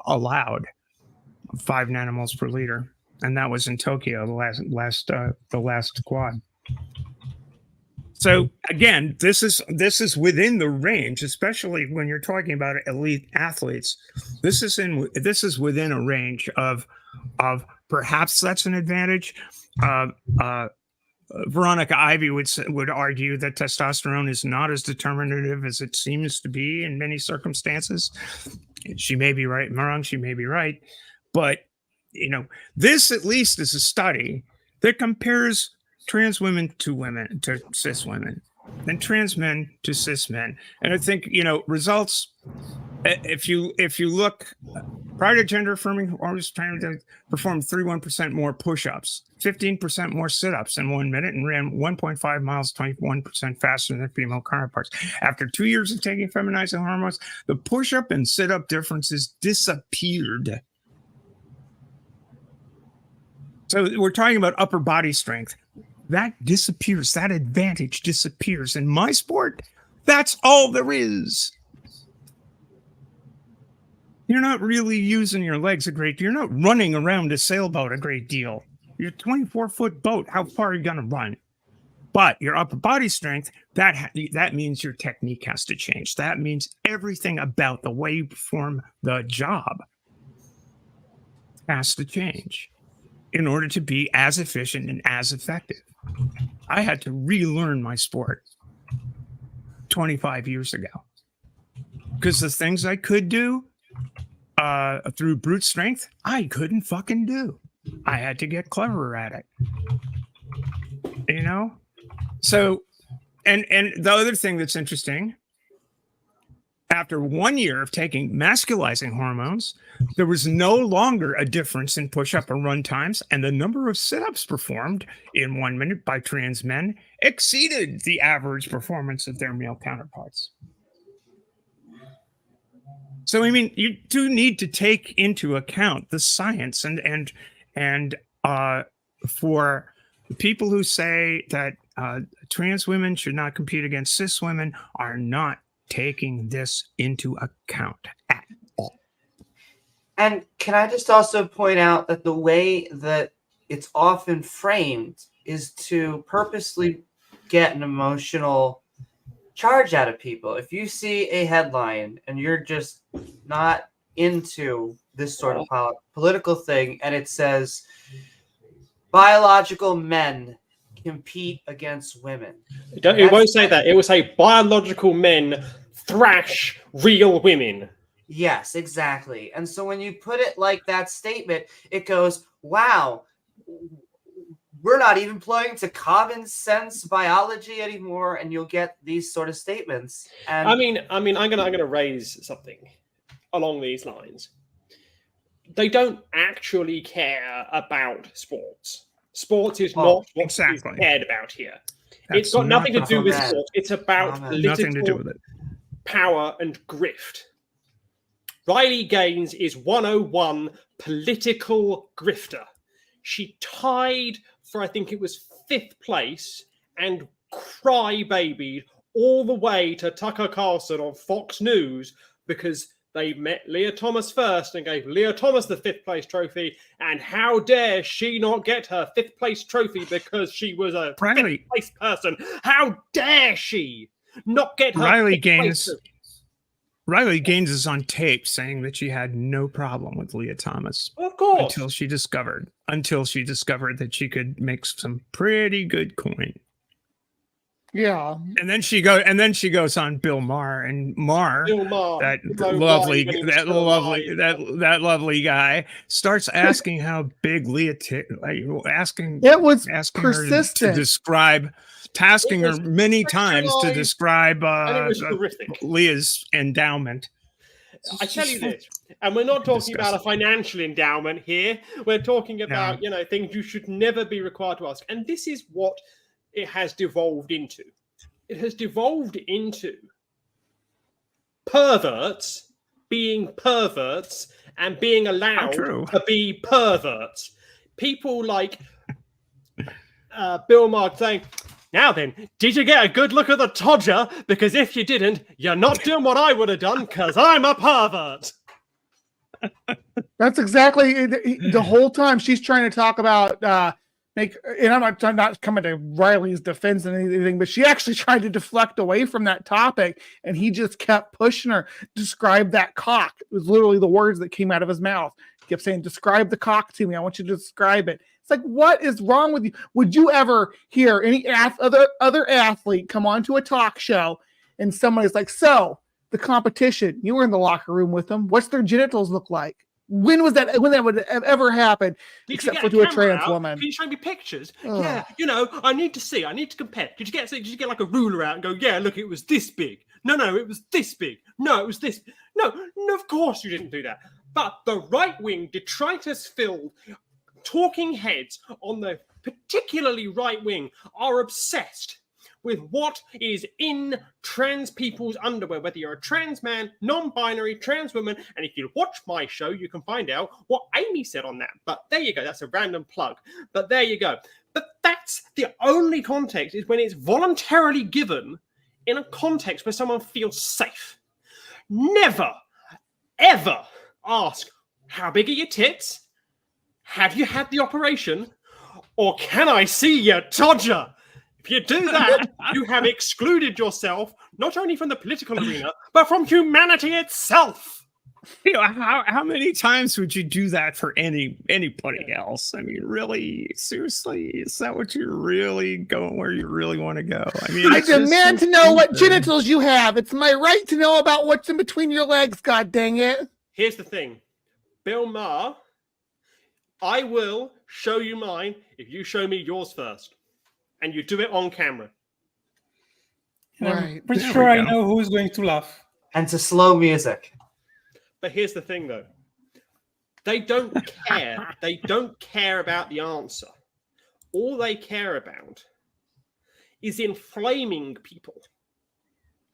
allowed, 5 nanomoles per liter. And that was in Tokyo, the last quad. So again, this is within the range, especially when you're talking about elite athletes. This is within a range of perhaps that's an advantage. Veronica Ivy would argue that testosterone is not as determinative as it seems to be in many circumstances. She may be right, wrong. She may be right, but this at least is a study that compares trans women to cis women, and trans men to cis men. And I think, results, if you look prior to gender affirming, I was trying to perform 31% more push-ups, 15% more sit-ups in 1 minute, and ran 1.5 miles, 21% faster than their female counterparts. After 2 years of taking feminizing hormones, the push-up and sit-up differences disappeared. So we're talking about upper body strength. That disappears. That advantage disappears. In my sport, that's all there is. You're not really using your legs a great deal. You're not running around a sailboat a great deal. You're a 24-foot boat. How far are you going to run? But your upper body strength, that means your technique has to change. That means everything about the way you perform the job has to change in order to be as efficient and as effective. I had to relearn my sport 25 years ago because the things I could do through brute strength, I couldn't fucking do. I had to get cleverer at it. So, and the other thing that's interesting, after 1 year of taking masculizing hormones, there was no longer a difference in push-up or run times, and the number of sit-ups performed in 1 minute by trans men exceeded the average performance of their male counterparts. So, I mean, you do need to take into account the science, and for people who say that trans women should not compete against cis women are not taking this into account at all. And can I just also point out that the way that it's often framed is to purposely get an emotional charge out of people. If you see a headline and you're just not into this sort of political thing, and it says biological men compete against women. It won't say that. It will say biological men thrash real women. Yes, exactly. And so when you put it like that statement, it goes, wow, we're not even playing to common sense biology anymore, and you'll get these sort of statements. And I mean, I'm gonna raise something along these lines. They don't actually care about sports. Sports is not what is cared about here. It's got nothing to do with sports. It's about nothing to do with it. Power and grift. Riley Gaines is 101 political grifter. She tied for, I think it was 5th place, and cry-babied all the way to Tucker Carlson on Fox News because they met Leah Thomas first and gave Leah Thomas the 5th place trophy. And how dare she not get her 5th place trophy because she was a 5th place person? How dare she not get her Riley Gaines? Riley Gaines is on tape saying that she had no problem with Leah Thomas. Of course. Until she discovered that she could make some pretty good coin. Yeah. And then she goes on Bill Maher, and that lovely guy starts asking how big Leah asking persistent her to describe, tasking her many times to describe Leah's endowment. I tell you this, and we're not talking about a financial endowment here. We're talking about things you should never be required to ask, and this is what it has devolved into. It has devolved into perverts being perverts and being allowed to be perverts. People like Bill Maher saying, now then, did you get a good look at the Todger? Because if you didn't, you're not doing what I would have done because I'm a pervert. That's exactly the whole time she's trying to talk about and I'm not coming to Riley's defense and anything, but she actually tried to deflect away from that topic, and he just kept pushing her. Describe that cock. It was literally the words that came out of his mouth. He kept saying, describe the cock to me. I want you to describe it. It's like, what is wrong with you? Would you ever hear any other athlete come onto a talk show and somebody's like, so the competition, you were in the locker room with them. What's their genitals look like? When that would have ever happened, except for to a trans woman? Can you show me pictures? Oh. Yeah, I need to see. I need to compare. Did you get like a ruler out and go, yeah, look, it was this big. No, it was this big. No, it was this. No, of course you didn't do that. But the right-wing, detritus-filled talking heads on the particularly right-wing are obsessed with what is in trans people's underwear, whether you're a trans man, non-binary, trans woman. And if you watch my show, you can find out what Amy said on that. But there you go. That's a random plug. But there you go. But that's the only context, is when it's voluntarily given in a context where someone feels safe. Never, ever ask, how big are your tits? Have you had the operation? Or can I see your Todger? If you do that, you have excluded yourself not only from the political arena, but from humanity itself. How many times would you do that for anybody else? I mean, really, seriously, is that what you're really going where you really want to go? I mean, I demand to know what genitals you have. It's my right to know about what's in between your legs. God dang it! Here's the thing, Bill Maher. I will show you mine if you show me yours first. And you do it on camera. I'm pretty sure I know who's going to laugh. And to slow music. But here's the thing, though. They don't care. They don't care about the answer. All they care about is inflaming people.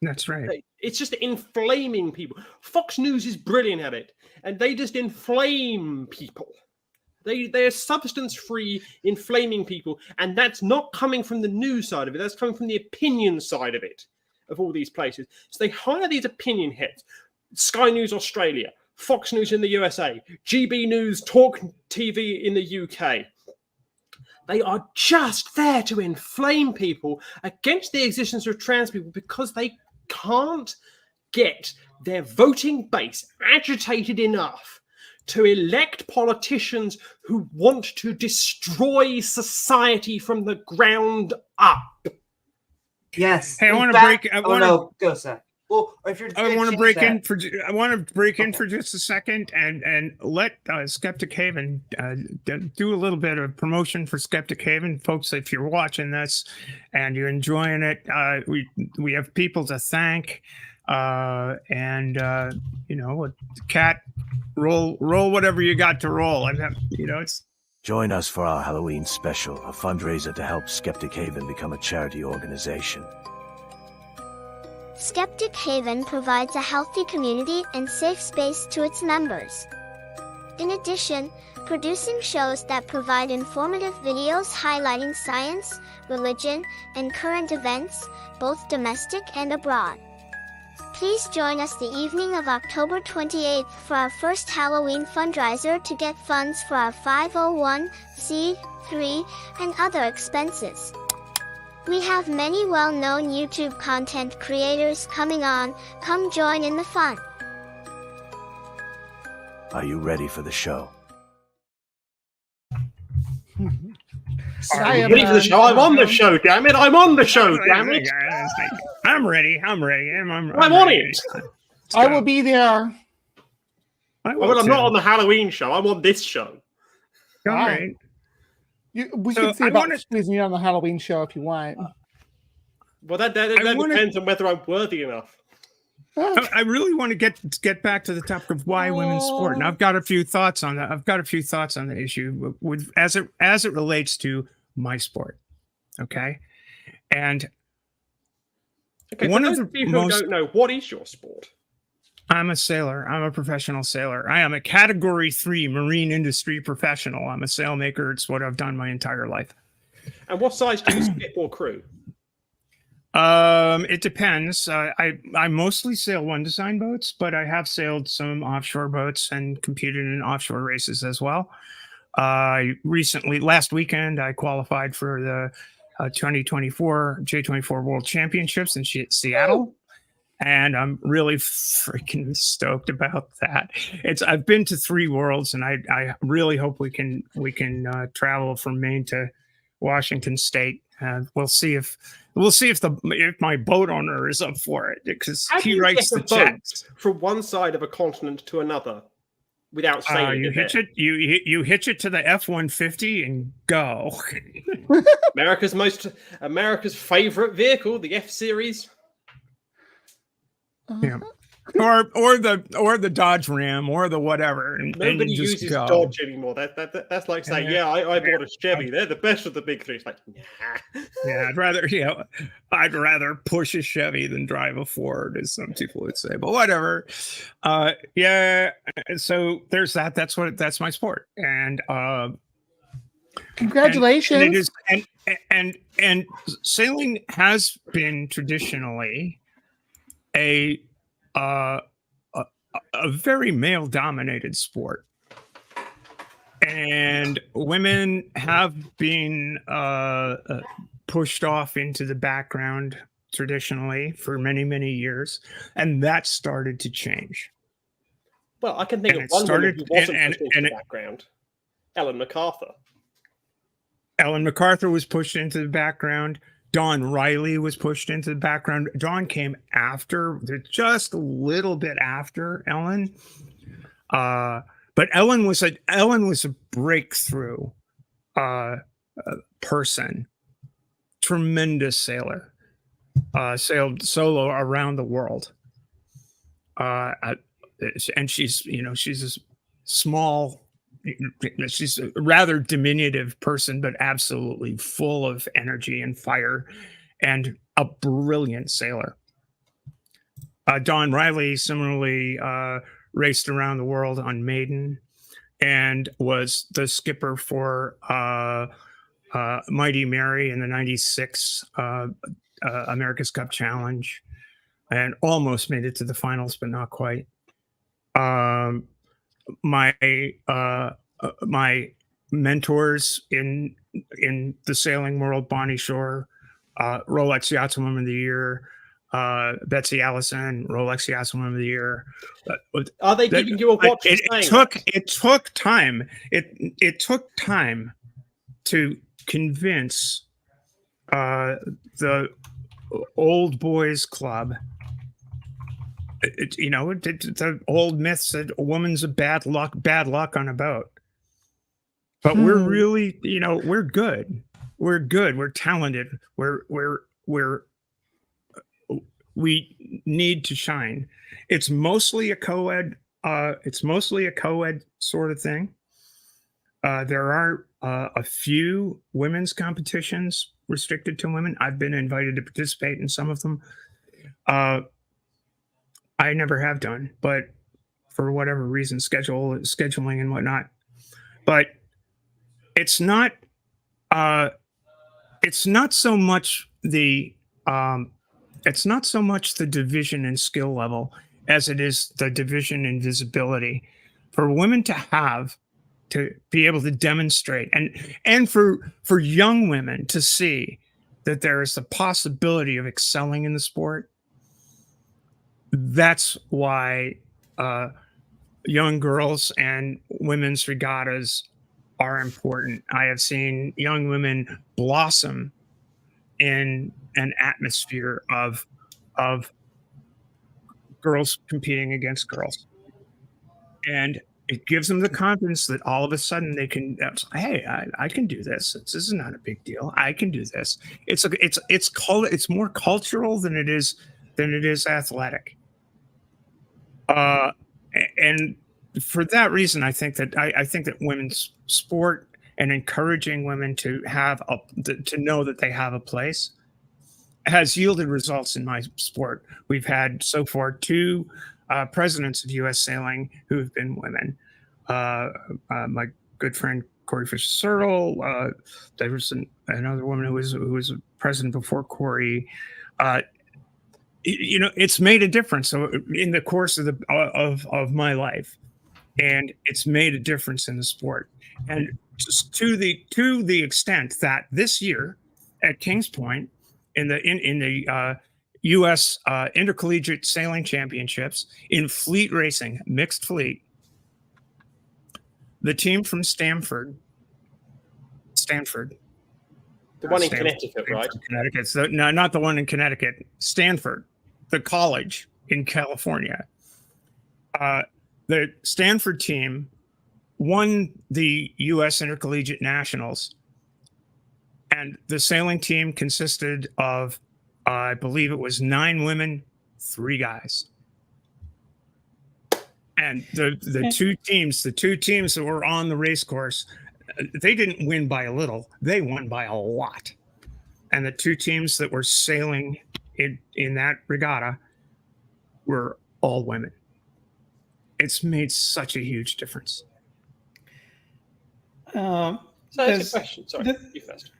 That's right. It's just inflaming people. Fox News is brilliant at it. And they just inflame people. They're substance-free, inflaming people, and that's not coming from the news side of it. That's coming from the opinion side of it, of all these places. So they hire these opinion heads. Sky News Australia, Fox News in the USA, GB News, Talk TV in the UK. They are just there to inflame people against the existence of trans people because they can't get their voting base agitated enough to elect politicians who want to destroy society from the ground up. Yes. Hey, I in want to fact- break. I oh want no, go Sam. Well, if you're I want to break in that. for. I want to break in Okay. for just a second and let Skeptic Haven do a little bit of promotion for Skeptic Haven, folks. If you're watching this and you're enjoying it, we have people to thank, and you know, Cat, roll whatever you got to roll, and you know it's. Join us for our Halloween special, a fundraiser to help Skeptic Haven become a charity organization. Skeptic Haven provides a healthy community and safe space to its members. In addition, producing shows that provide informative videos highlighting science, religion, and current events, both domestic and abroad. Please join us the evening of October 28th for our first Halloween fundraiser to get funds for our 501c3 and other expenses. We have many well-known YouTube content creators coming on. Come join in the fun. Are you ready for the show? I am, Ready for the show? I'm on the show, damn it! I'm on the show, damn it! I'm ready. I'm ready. I'm on ready. it. I will be there. Well, I'm not on the Halloween show. I'm on this show. All Wow. right. We So can see I about wanna- squeezing you on the Halloween show if you want. Well, that I wanna- depends on whether I'm worthy enough. I really want to get back to the topic of why women's sport, and I've got a few thoughts on that. I've got a few thoughts on the issue with as it relates to my sport. Okay, and Okay, one for of those the of you who most- don't know, what is your sport? I'm a sailor. I'm a professional sailor. I am a Category 3 marine industry professional. I'm a sailmaker. It's what I've done my entire life. And what size do you skip or crew? It depends. I mostly sail one design boats, but I have sailed some offshore boats and competed in offshore races as well. Last weekend, I qualified for the 2024 J24 World Championships in Seattle. And I'm really freaking stoked about that. I've been to 3 worlds, and I really hope we can travel from Maine to Washington State. We'll see if my boat owner is up for it, because How do he you writes get the a boat checks. from one side of a continent to another without sailing You it hitch there? it. You hitch it to the F-150 and go. America's favorite vehicle, the F Series. Yeah. or the Dodge Ram or the whatever. And Nobody you just uses go. Dodge anymore. That's like saying, Yeah. I bought a Chevy. They're the best of the big three. It's like, nah. Yeah, I'd rather push a Chevy than drive a Ford, as some people would say. But whatever. Yeah. So there's that. That's my sport. And Congratulations. And it is and sailing has been traditionally a very male dominated sport, and women have been pushed off into the background traditionally for many years, and that started to change. Well, I can think And of it one started- woman who wasn't and- pushed into and the it- background. Ellen MacArthur. Ellen MacArthur was pushed into the background. Dawn Riley was pushed into the background. Dawn came after, just a little bit after Ellen. But Ellen was a breakthrough person. Tremendous sailor. Sailed solo around the world. And she's a small, she's a rather diminutive person, but absolutely full of energy and fire, and a brilliant sailor. Dawn Riley similarly raced around the world on Maiden and was the skipper for Mighty Mary in the 96 America's Cup Challenge, and almost made it to the finals, but not quite. My mentors in in the sailing world, Bonnie Shore, Rolex Yachtswoman of the Year, Betsy Allison, Rolex Yachtswoman of the Year. Are they giving you a watch? It took time. It took time to convince the old boys club. The old myth said a woman's a bad luck on a boat. But we're really, we're good. We're good. We're talented. We need to shine. It's mostly a co-ed. It's mostly a co-ed sort of thing. There are a few women's competitions restricted to women. I've been invited to participate in some of them. I never have done, but for whatever reason, scheduling and whatnot. But it's not so much the division in skill level as it is the division in visibility for women to be able to demonstrate and for young women to see that there is the possibility of excelling in the sport. That's why young girls and women's regattas are important. I have seen young women blossom in an atmosphere of girls competing against girls, and it gives them the confidence that all of a sudden they can. Hey, I can do this. This is not a big deal. I can do this. It's more cultural than it is athletic. And for that reason, I think that women's sport and encouraging women to know that they have a place has yielded results in my sport. We've had so far 2 presidents of U.S. Sailing who have been women. My good friend Corey Fisher-Sertle. There was another woman who was a president before Corey. It's made a difference in the course of my life, and it's made a difference in the sport. And just to the extent that this year at Kings Point in the U.S. Intercollegiate Sailing Championships in fleet racing, mixed fleet, the team from Stanford. The one in Connecticut, right? Connecticut. So, no, not the one in Connecticut. Stanford, the college in California. The Stanford team won the U.S. Intercollegiate Nationals, and the sailing team consisted of, I believe it was 9 women, 3 guys. And the two teams that were on the race course, they didn't win by a little, they won by a lot. And the 2 teams that were sailing in that regatta were all women. It's made such a huge difference. So that's a question. Sorry, you first.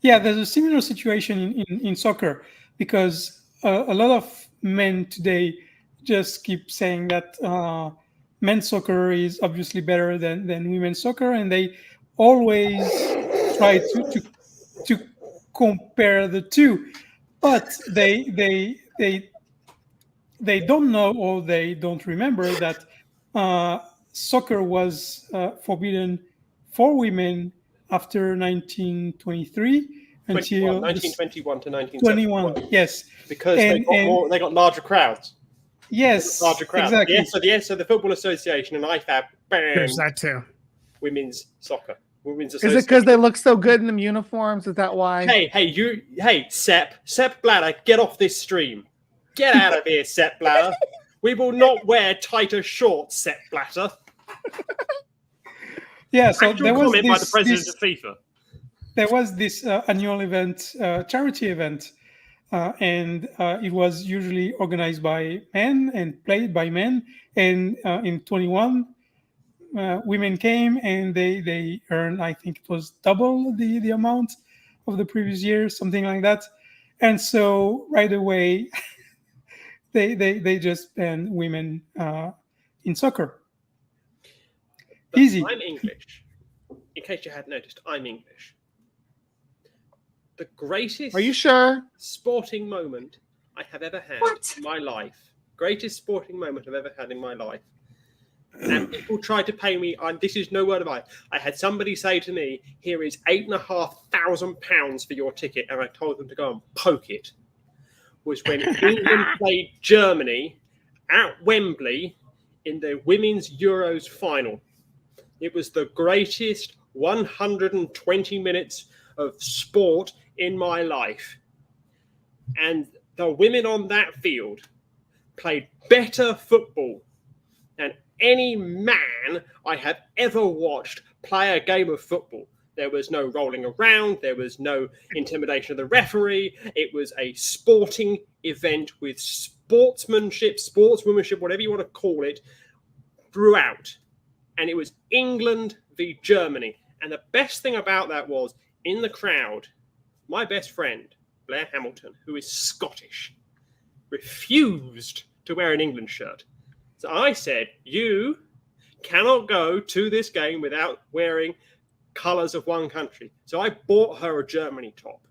Yeah, there's a similar situation in soccer, because a lot of men today just keep saying that men's soccer is obviously better than women's soccer, and they always try to compare the two, but they don't know, or they don't remember that soccer was forbidden for women after 1923 until 1921 to 1921. Yes, because they got larger crowds. Yes, larger crowds. Exactly. So the Football Association and IFAB banned There's that too. Women's soccer. Women's Is it because they look so good in them uniforms? Is that why? Hey, Sepp Blatter, get off this stream. Get out of here, Sepp Blatter. We will not wear tighter shorts, Sepp Blatter. Yeah, so there was comment by the president of FIFA. There was this annual event, charity event, and it was usually organized by men and played by men. And in 21, women came, and they earned, I think it was double the amount of the previous year, something like that. And so right away, they just banned women in soccer. But Easy. I'm English. In case you hadn't noticed, I'm English. the greatest Are you sure? sporting moment I have ever had in my life. Greatest sporting moment I've ever had in my life. And people tried to pay me, and this is no word of lie. I had somebody say to me, "Here is £8,500 for your ticket," and I told them to go and poke it. Was when England played Germany at Wembley in the Women's Euros final. It was the greatest 120 minutes of sport in my life. And the women on that field played better football than any man I have ever watched play a game of football. There was no rolling around. There was no intimidation of the referee. It was a sporting event with sportsmanship, sportswomanship, whatever you want to call it, throughout. And it was England v Germany. And the best thing about that was, in the crowd, my best friend, Blair Hamilton, who is Scottish, refused to wear an England shirt. So I said, you cannot go to this game without wearing colours of one country. So I bought her a Germany top.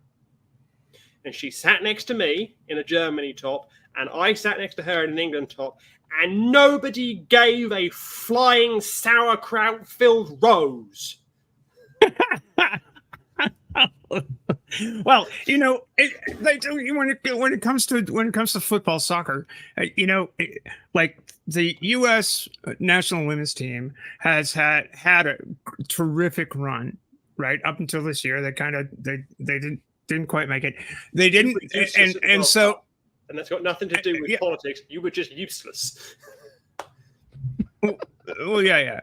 And she sat next to me in a Germany top, and I sat next to her in an England top, and nobody gave a flying sauerkraut-filled rose. Well, you know, when it comes to football, soccer, you know, like the U.S. national women's team has had a terrific run, right, up until this year. They didn't quite make it. They didn't, and so. And that's got nothing to do with politics. You were just useless. Well, yeah.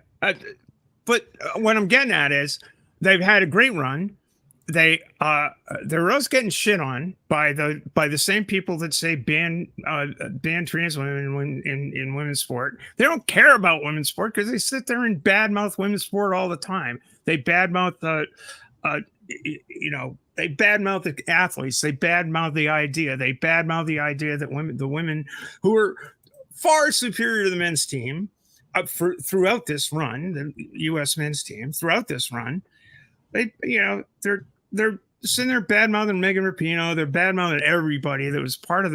But what I'm getting at is they've had a great run. They're always getting shit on by the same people that say ban trans women in women's sport. They don't care about women's sport because they sit there and badmouth women's sport all the time. They badmouth they badmouth the athletes. They badmouth the idea. They badmouth the idea that the women who are far superior to the men's team throughout this run, the U.S. men's team throughout this run, they're sitting there badmouthing Megan Rapinoe. They're badmouthing everybody that was a part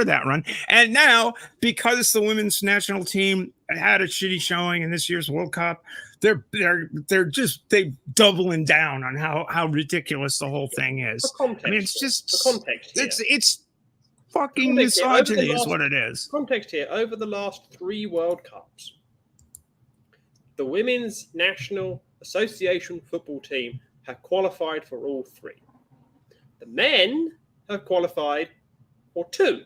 of that run. And now, because the women's national team had a shitty showing in this year's World Cup, they're doubling down on how ridiculous the whole thing is. I mean, it's just the context. It's fucking misogyny is what it is. Context here: over the last 3 World Cups, the women's national association football team have qualified for all 3. The men have qualified for 2.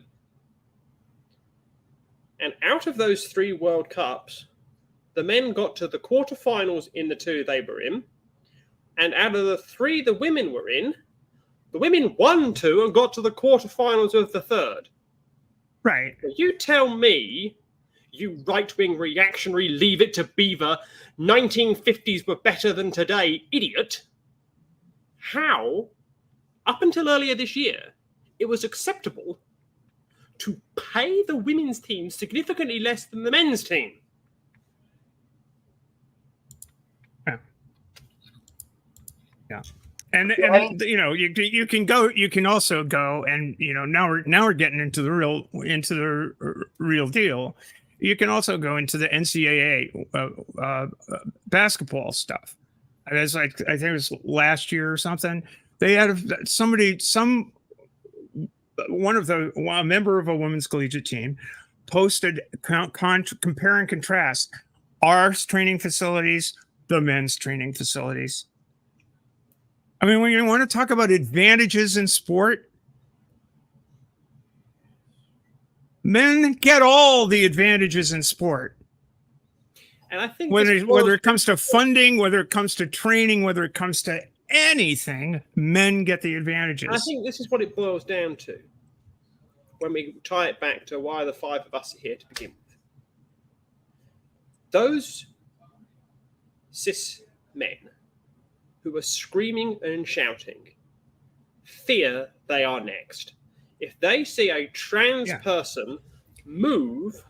And out of those 3 World Cups, the men got to the quarterfinals in the 2 they were in. And out of the 3 the women were in, the women won 2 and got to the quarterfinals of the 3rd. Right. You tell me, you right-wing reactionary, leave it to Beaver, 1950s were better than today, idiot. How, up until earlier this year, it was acceptable to pay the women's team significantly less than the men's team. Yeah. And you know, you can also go, and you know, now we're getting into the real deal. You can also go into the NCAA basketball stuff. It was like, I think it was last year or something. They had a member of a women's collegiate team posted compare and contrast our training facilities, the men's training facilities. I mean, when you want to talk about advantages in sport, men get all the advantages in sport. And I think whether it comes to funding, whether it comes to training, whether it comes to anything, men get the advantages. I think this is what it boils down to when we tie it back to why the 5 of us are here to begin with. Those cis men who are screaming and shouting fear they are next. If they see a trans person move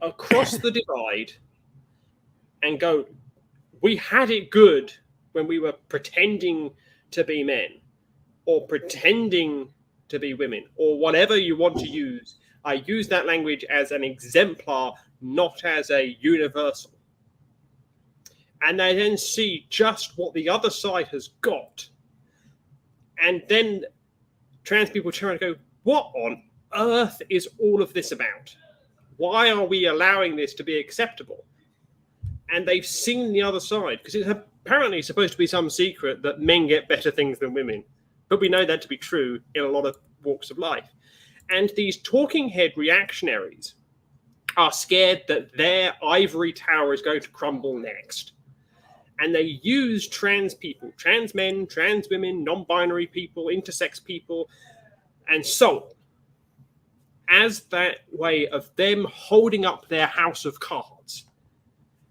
across the divide and go, we had it good when we were pretending to be men. or pretending to be women, or whatever you want to use. I use that language as an exemplar, not as a universal. And they then see just what the other side has got. And then trans people turn around and go, what on earth is all of this about? Why are we allowing this to be acceptable? And they've seen the other side, because it's apparently supposed to be some secret that men get better things than women. But we know that to be true in a lot of walks of life. And these talking head reactionaries are scared that their ivory tower is going to crumble next. And they use trans people, trans men, trans women, non-binary people, intersex people, and so on, as that way of them holding up their house of cards.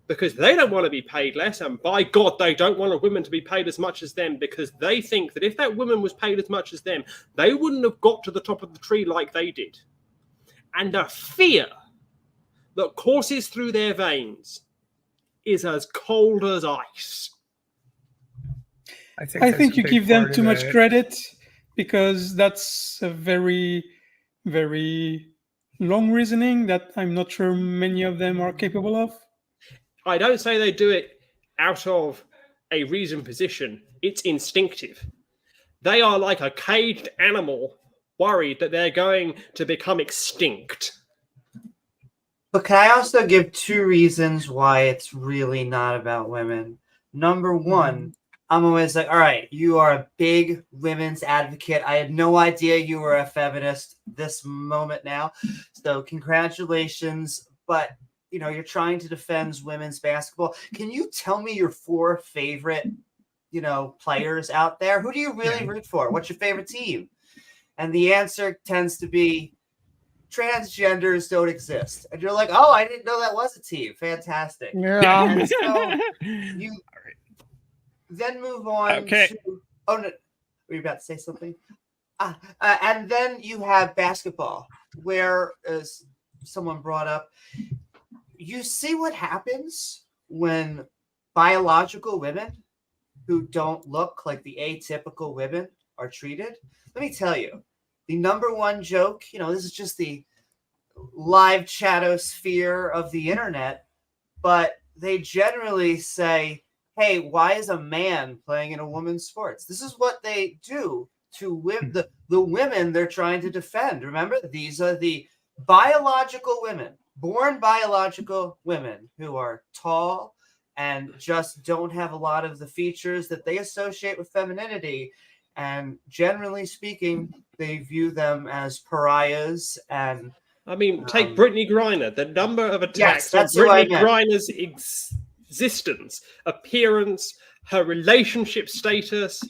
Because they don't want to be paid less, and by God, they don't want a woman to be paid as much as them, because they think that if that woman was paid as much as them, they wouldn't have got to the top of the tree like they did. And the fear that courses through their veins is as cold as ice. I think you give them too much credit, because that's a very, very long reasoning that I'm not sure many of them are capable of. I don't say they do it out of a reasoned position. It's instinctive. They are like a caged animal worried that they're going to become extinct. But can I also give 2 reasons why it's really not about women? Number one, I'm always like, all right, you are a big women's advocate. I had no idea you were a feminist this moment now. So congratulations. But, you know, you're trying to defend women's basketball. Can you tell me your 4 favorite, you know, players out there? Who do you really root for? What's your favorite team? And the answer tends to be transgenders don't exist. And you're like, oh, I didn't know that was a team. Fantastic. Yeah. And so you then move on to, oh, no, were you about to say something? And then you have basketball, where, as someone brought up, you see what happens when biological women who don't look like the atypical women are treated. Let me tell you, the number one joke, you know, this is just the live chatosphere of the internet, but they generally say, hey, why is a man playing in a woman's sports? This is what they do to the women they're trying to defend. Remember, these are the biological women, born biological women who are tall and just don't have a lot of the features that they associate with femininity. And generally speaking, they view them as pariahs. And I mean, take Brittany Griner. The number of attacks yes, on Brittany Griner's existence, appearance, her relationship status,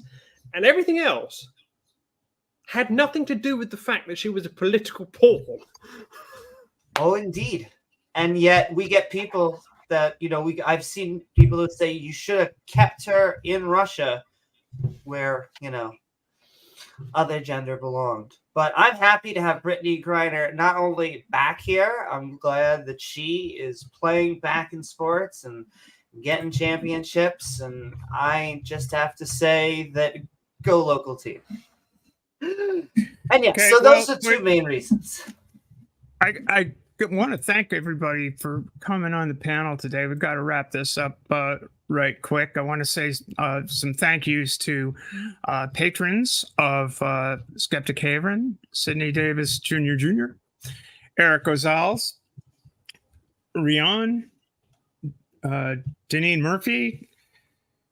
and everything else had nothing to do with the fact that she was a political pawn. Oh, indeed. And yet we get people that, you know, I've seen people who say you should have kept her in Russia where, you know, other gender belonged. But I'm happy to have Brittany Griner not only back here, I'm glad that she is playing back in sports and getting championships. And I just have to say that go local team. And yes, so those are 2 main reasons. I want to thank everybody for coming on the panel today. We've got to wrap this up right quick. I want to say some thank yous to patrons of Skeptic Haven: Sidney Davis Jr., Eric Gonzalez, Rion, Deneen Murphy,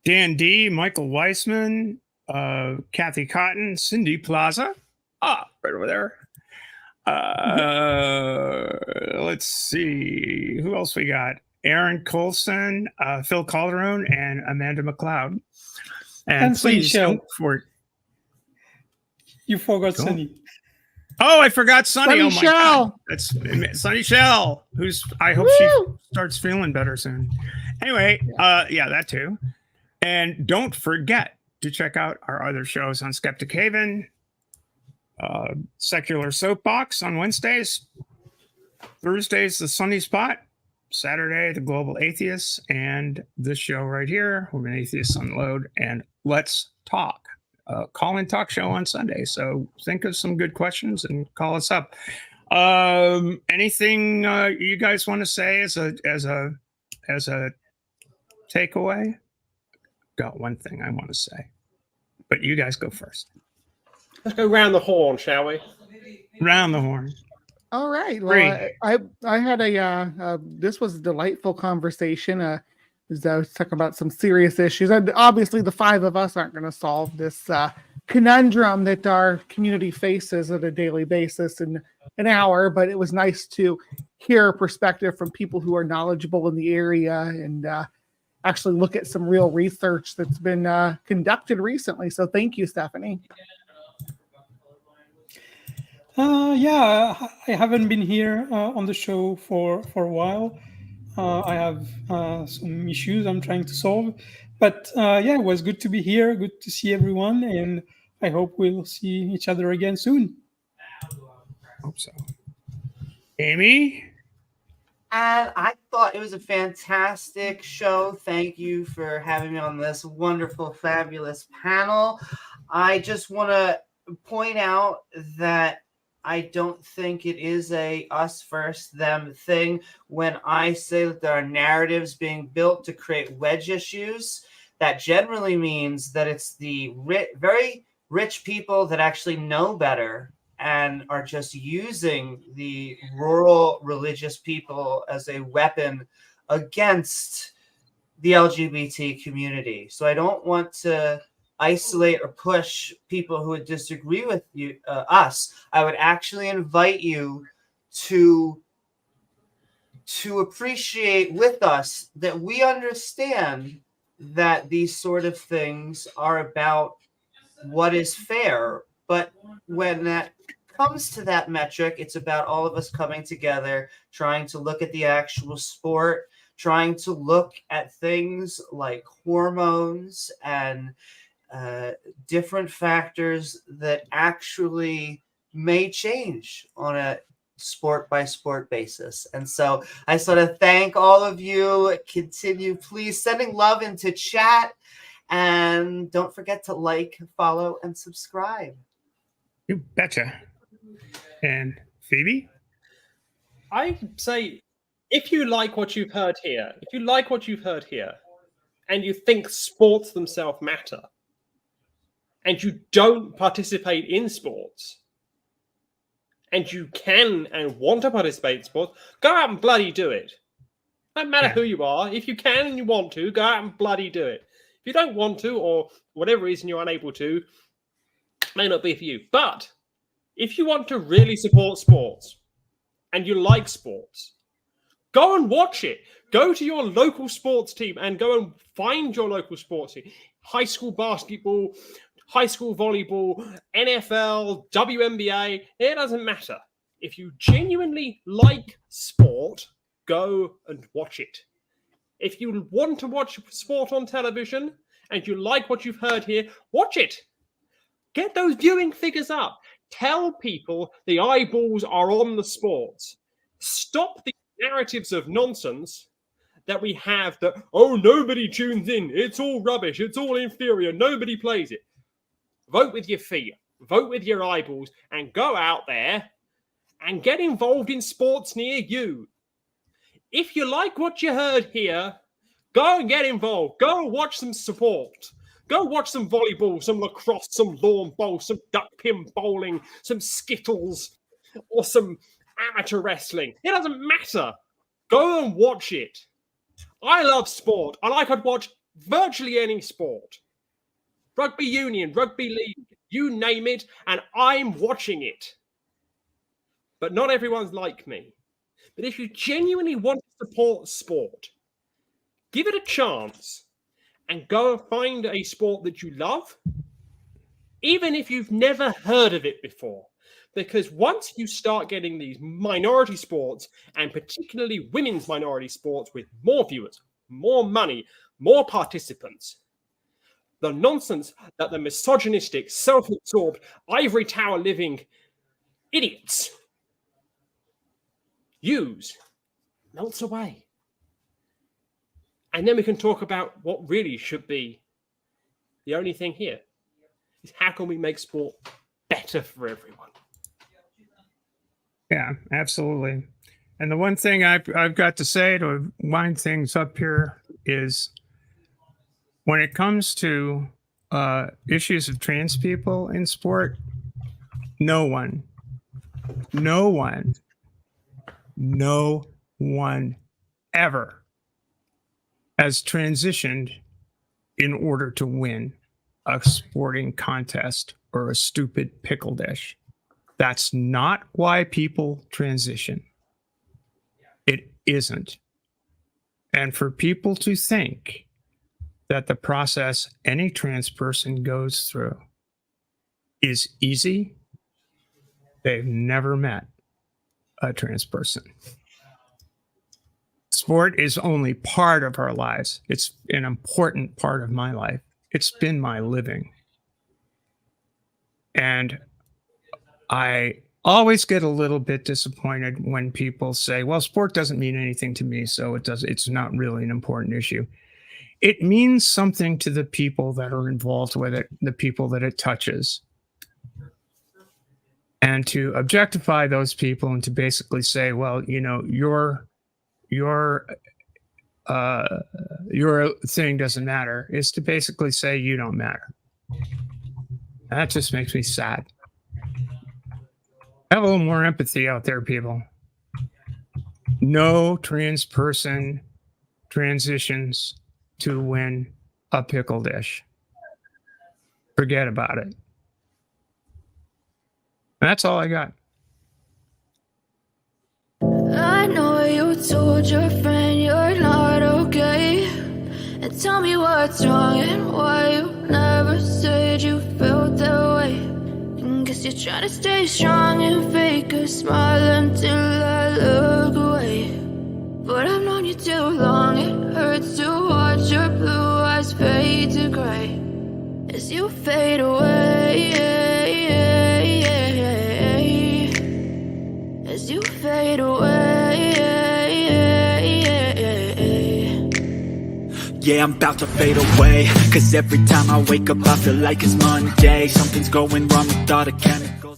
Dan D, Michael Weissman, Kathy Cotton, Cindy Plaza, right over there. Let's see who else we got. Aaron Colson, Phil Calderon, and Amanda McLeod. And please don't forget. You forgot Sunny. Oh, I forgot Sunny. Oh my God. Shell. That's Sunny Shell, who's I hope she starts feeling better soon. Anyway, yeah, that too. And don't forget to check out our other shows on Skeptic Haven. Secular Soapbox on Wednesdays, Thursdays the Sunny Spot, Saturday the Global Atheists, and this show right here, Women Atheists Unload and Let's Talk. call-in talk show on Sunday. So think of some good questions and call us up. Anything you guys want to say as a takeaway? Got one thing I want to say, but you guys go first. Let's go round the horn, shall we? Round the horn. All right. Great. Well, I had this was a delightful conversation. As I was talking about some serious issues. And obviously, the five of us aren't going to solve this conundrum that our community faces on a daily basis in an hour. But it was nice to hear a perspective from people who are knowledgeable in the area and actually look at some real research that's been conducted recently. So thank you, Stephanie. Yeah, I haven't been here on the show for a while. I have some issues I'm trying to solve. But yeah, it was good to be here. Good to see everyone. And I hope we'll see each other again soon. Hope so. Amy? And I thought it was a fantastic show. Thank you for having me on this wonderful, fabulous panel. I just want to point out that I don't think it is a us versus them thing when I say that there are narratives being built to create wedge issues. That generally means that it's the very rich people that actually know better and are just using the rural religious people as a weapon against the LGBT community. So I don't want to isolate or push people who would disagree with you, us. I would actually invite you to appreciate with us that we understand that these sort of things are about what is fair. But when that comes to that metric, it's about all of us coming together, trying to look at the actual sport, trying to look at things like hormones and different factors that actually may change on a sport by sport basis. And so I sort of thank all of you. Continue, please, sending love into chat. And don't forget to like, follow, and subscribe. You betcha. And Phoebe? I say, if you like what you've heard here, and you think sports themselves matter, and you don't participate in sports, and you can and want to participate in sports, go out and bloody do it. No matter who you are, if you can and you want to, go out and bloody do it. If you don't want to, or whatever reason you're unable to, it may not be for you. But if you want to really support sports, and you like sports, go and watch it. Go to your local sports team and go and find your local sports team. High school basketball, high school volleyball, NFL, WNBA, it doesn't matter. If you genuinely like sport, go and watch it. If you want to watch sport on television and you like what you've heard here, watch it. Get those viewing figures up. Tell people the eyeballs are on the sports. Stop the narratives of nonsense that we have that, oh, nobody tunes in. It's all rubbish. It's all inferior. Nobody plays it. Vote with your feet. Vote with your eyeballs and go out there and get involved in sports near you. If you like what you heard here, go and get involved. Go and watch some sport. Go watch some volleyball, some lacrosse, some lawn bowl, some duck pin bowling, some skittles, or some amateur wrestling. It doesn't matter. Go and watch it. I love sport, and I could watch virtually any sport. Rugby union, rugby league, you name it, and I'm watching it. But not everyone's like me. But if you genuinely want to support sport, give it a chance and go and find a sport that you love, even if you've never heard of it before. Because once you start getting these minority sports, and particularly women's minority sports with more viewers, more money, more participants, the nonsense that the misogynistic, self-absorbed, ivory tower living idiots use melts away. And then we can talk about what really should be the only thing here. is how can we make sport better for everyone? Yeah, absolutely. And the one thing I've got to say to wind things up here is when it comes to issues of trans people in sport, no one ever has transitioned in order to win a sporting contest or a stupid pickle dish. That's not why people transition. It isn't. And for people to think that the process any trans person goes through is easy, they've never met a trans person. Sport is only part of our lives. It's an important part of my life. It's been my living. And I always get a little bit disappointed when people say, well, sport doesn't mean anything to me, so it's not really an important issue. It means something to the people that are involved with it, the people that it touches. And to objectify those people and to basically say, well, you know, your thing doesn't matter, is to basically say you don't matter. That just makes me sad. Have a little more empathy out there, people. No trans person transitions to win a pickle dish. Forget about it. That's all I got. I know you told your friend you're not okay. And tell me what's wrong and why you never said you felt that way. And guess you're trying to stay strong and fake a smile until I look away. But I've known you too long, it hurts to watch your blue eyes fade to gray as you fade away. As you fade away. Yeah, I'm about to fade away, 'cause every time I wake up I feel like it's Monday. Something's going wrong with all the chemicals.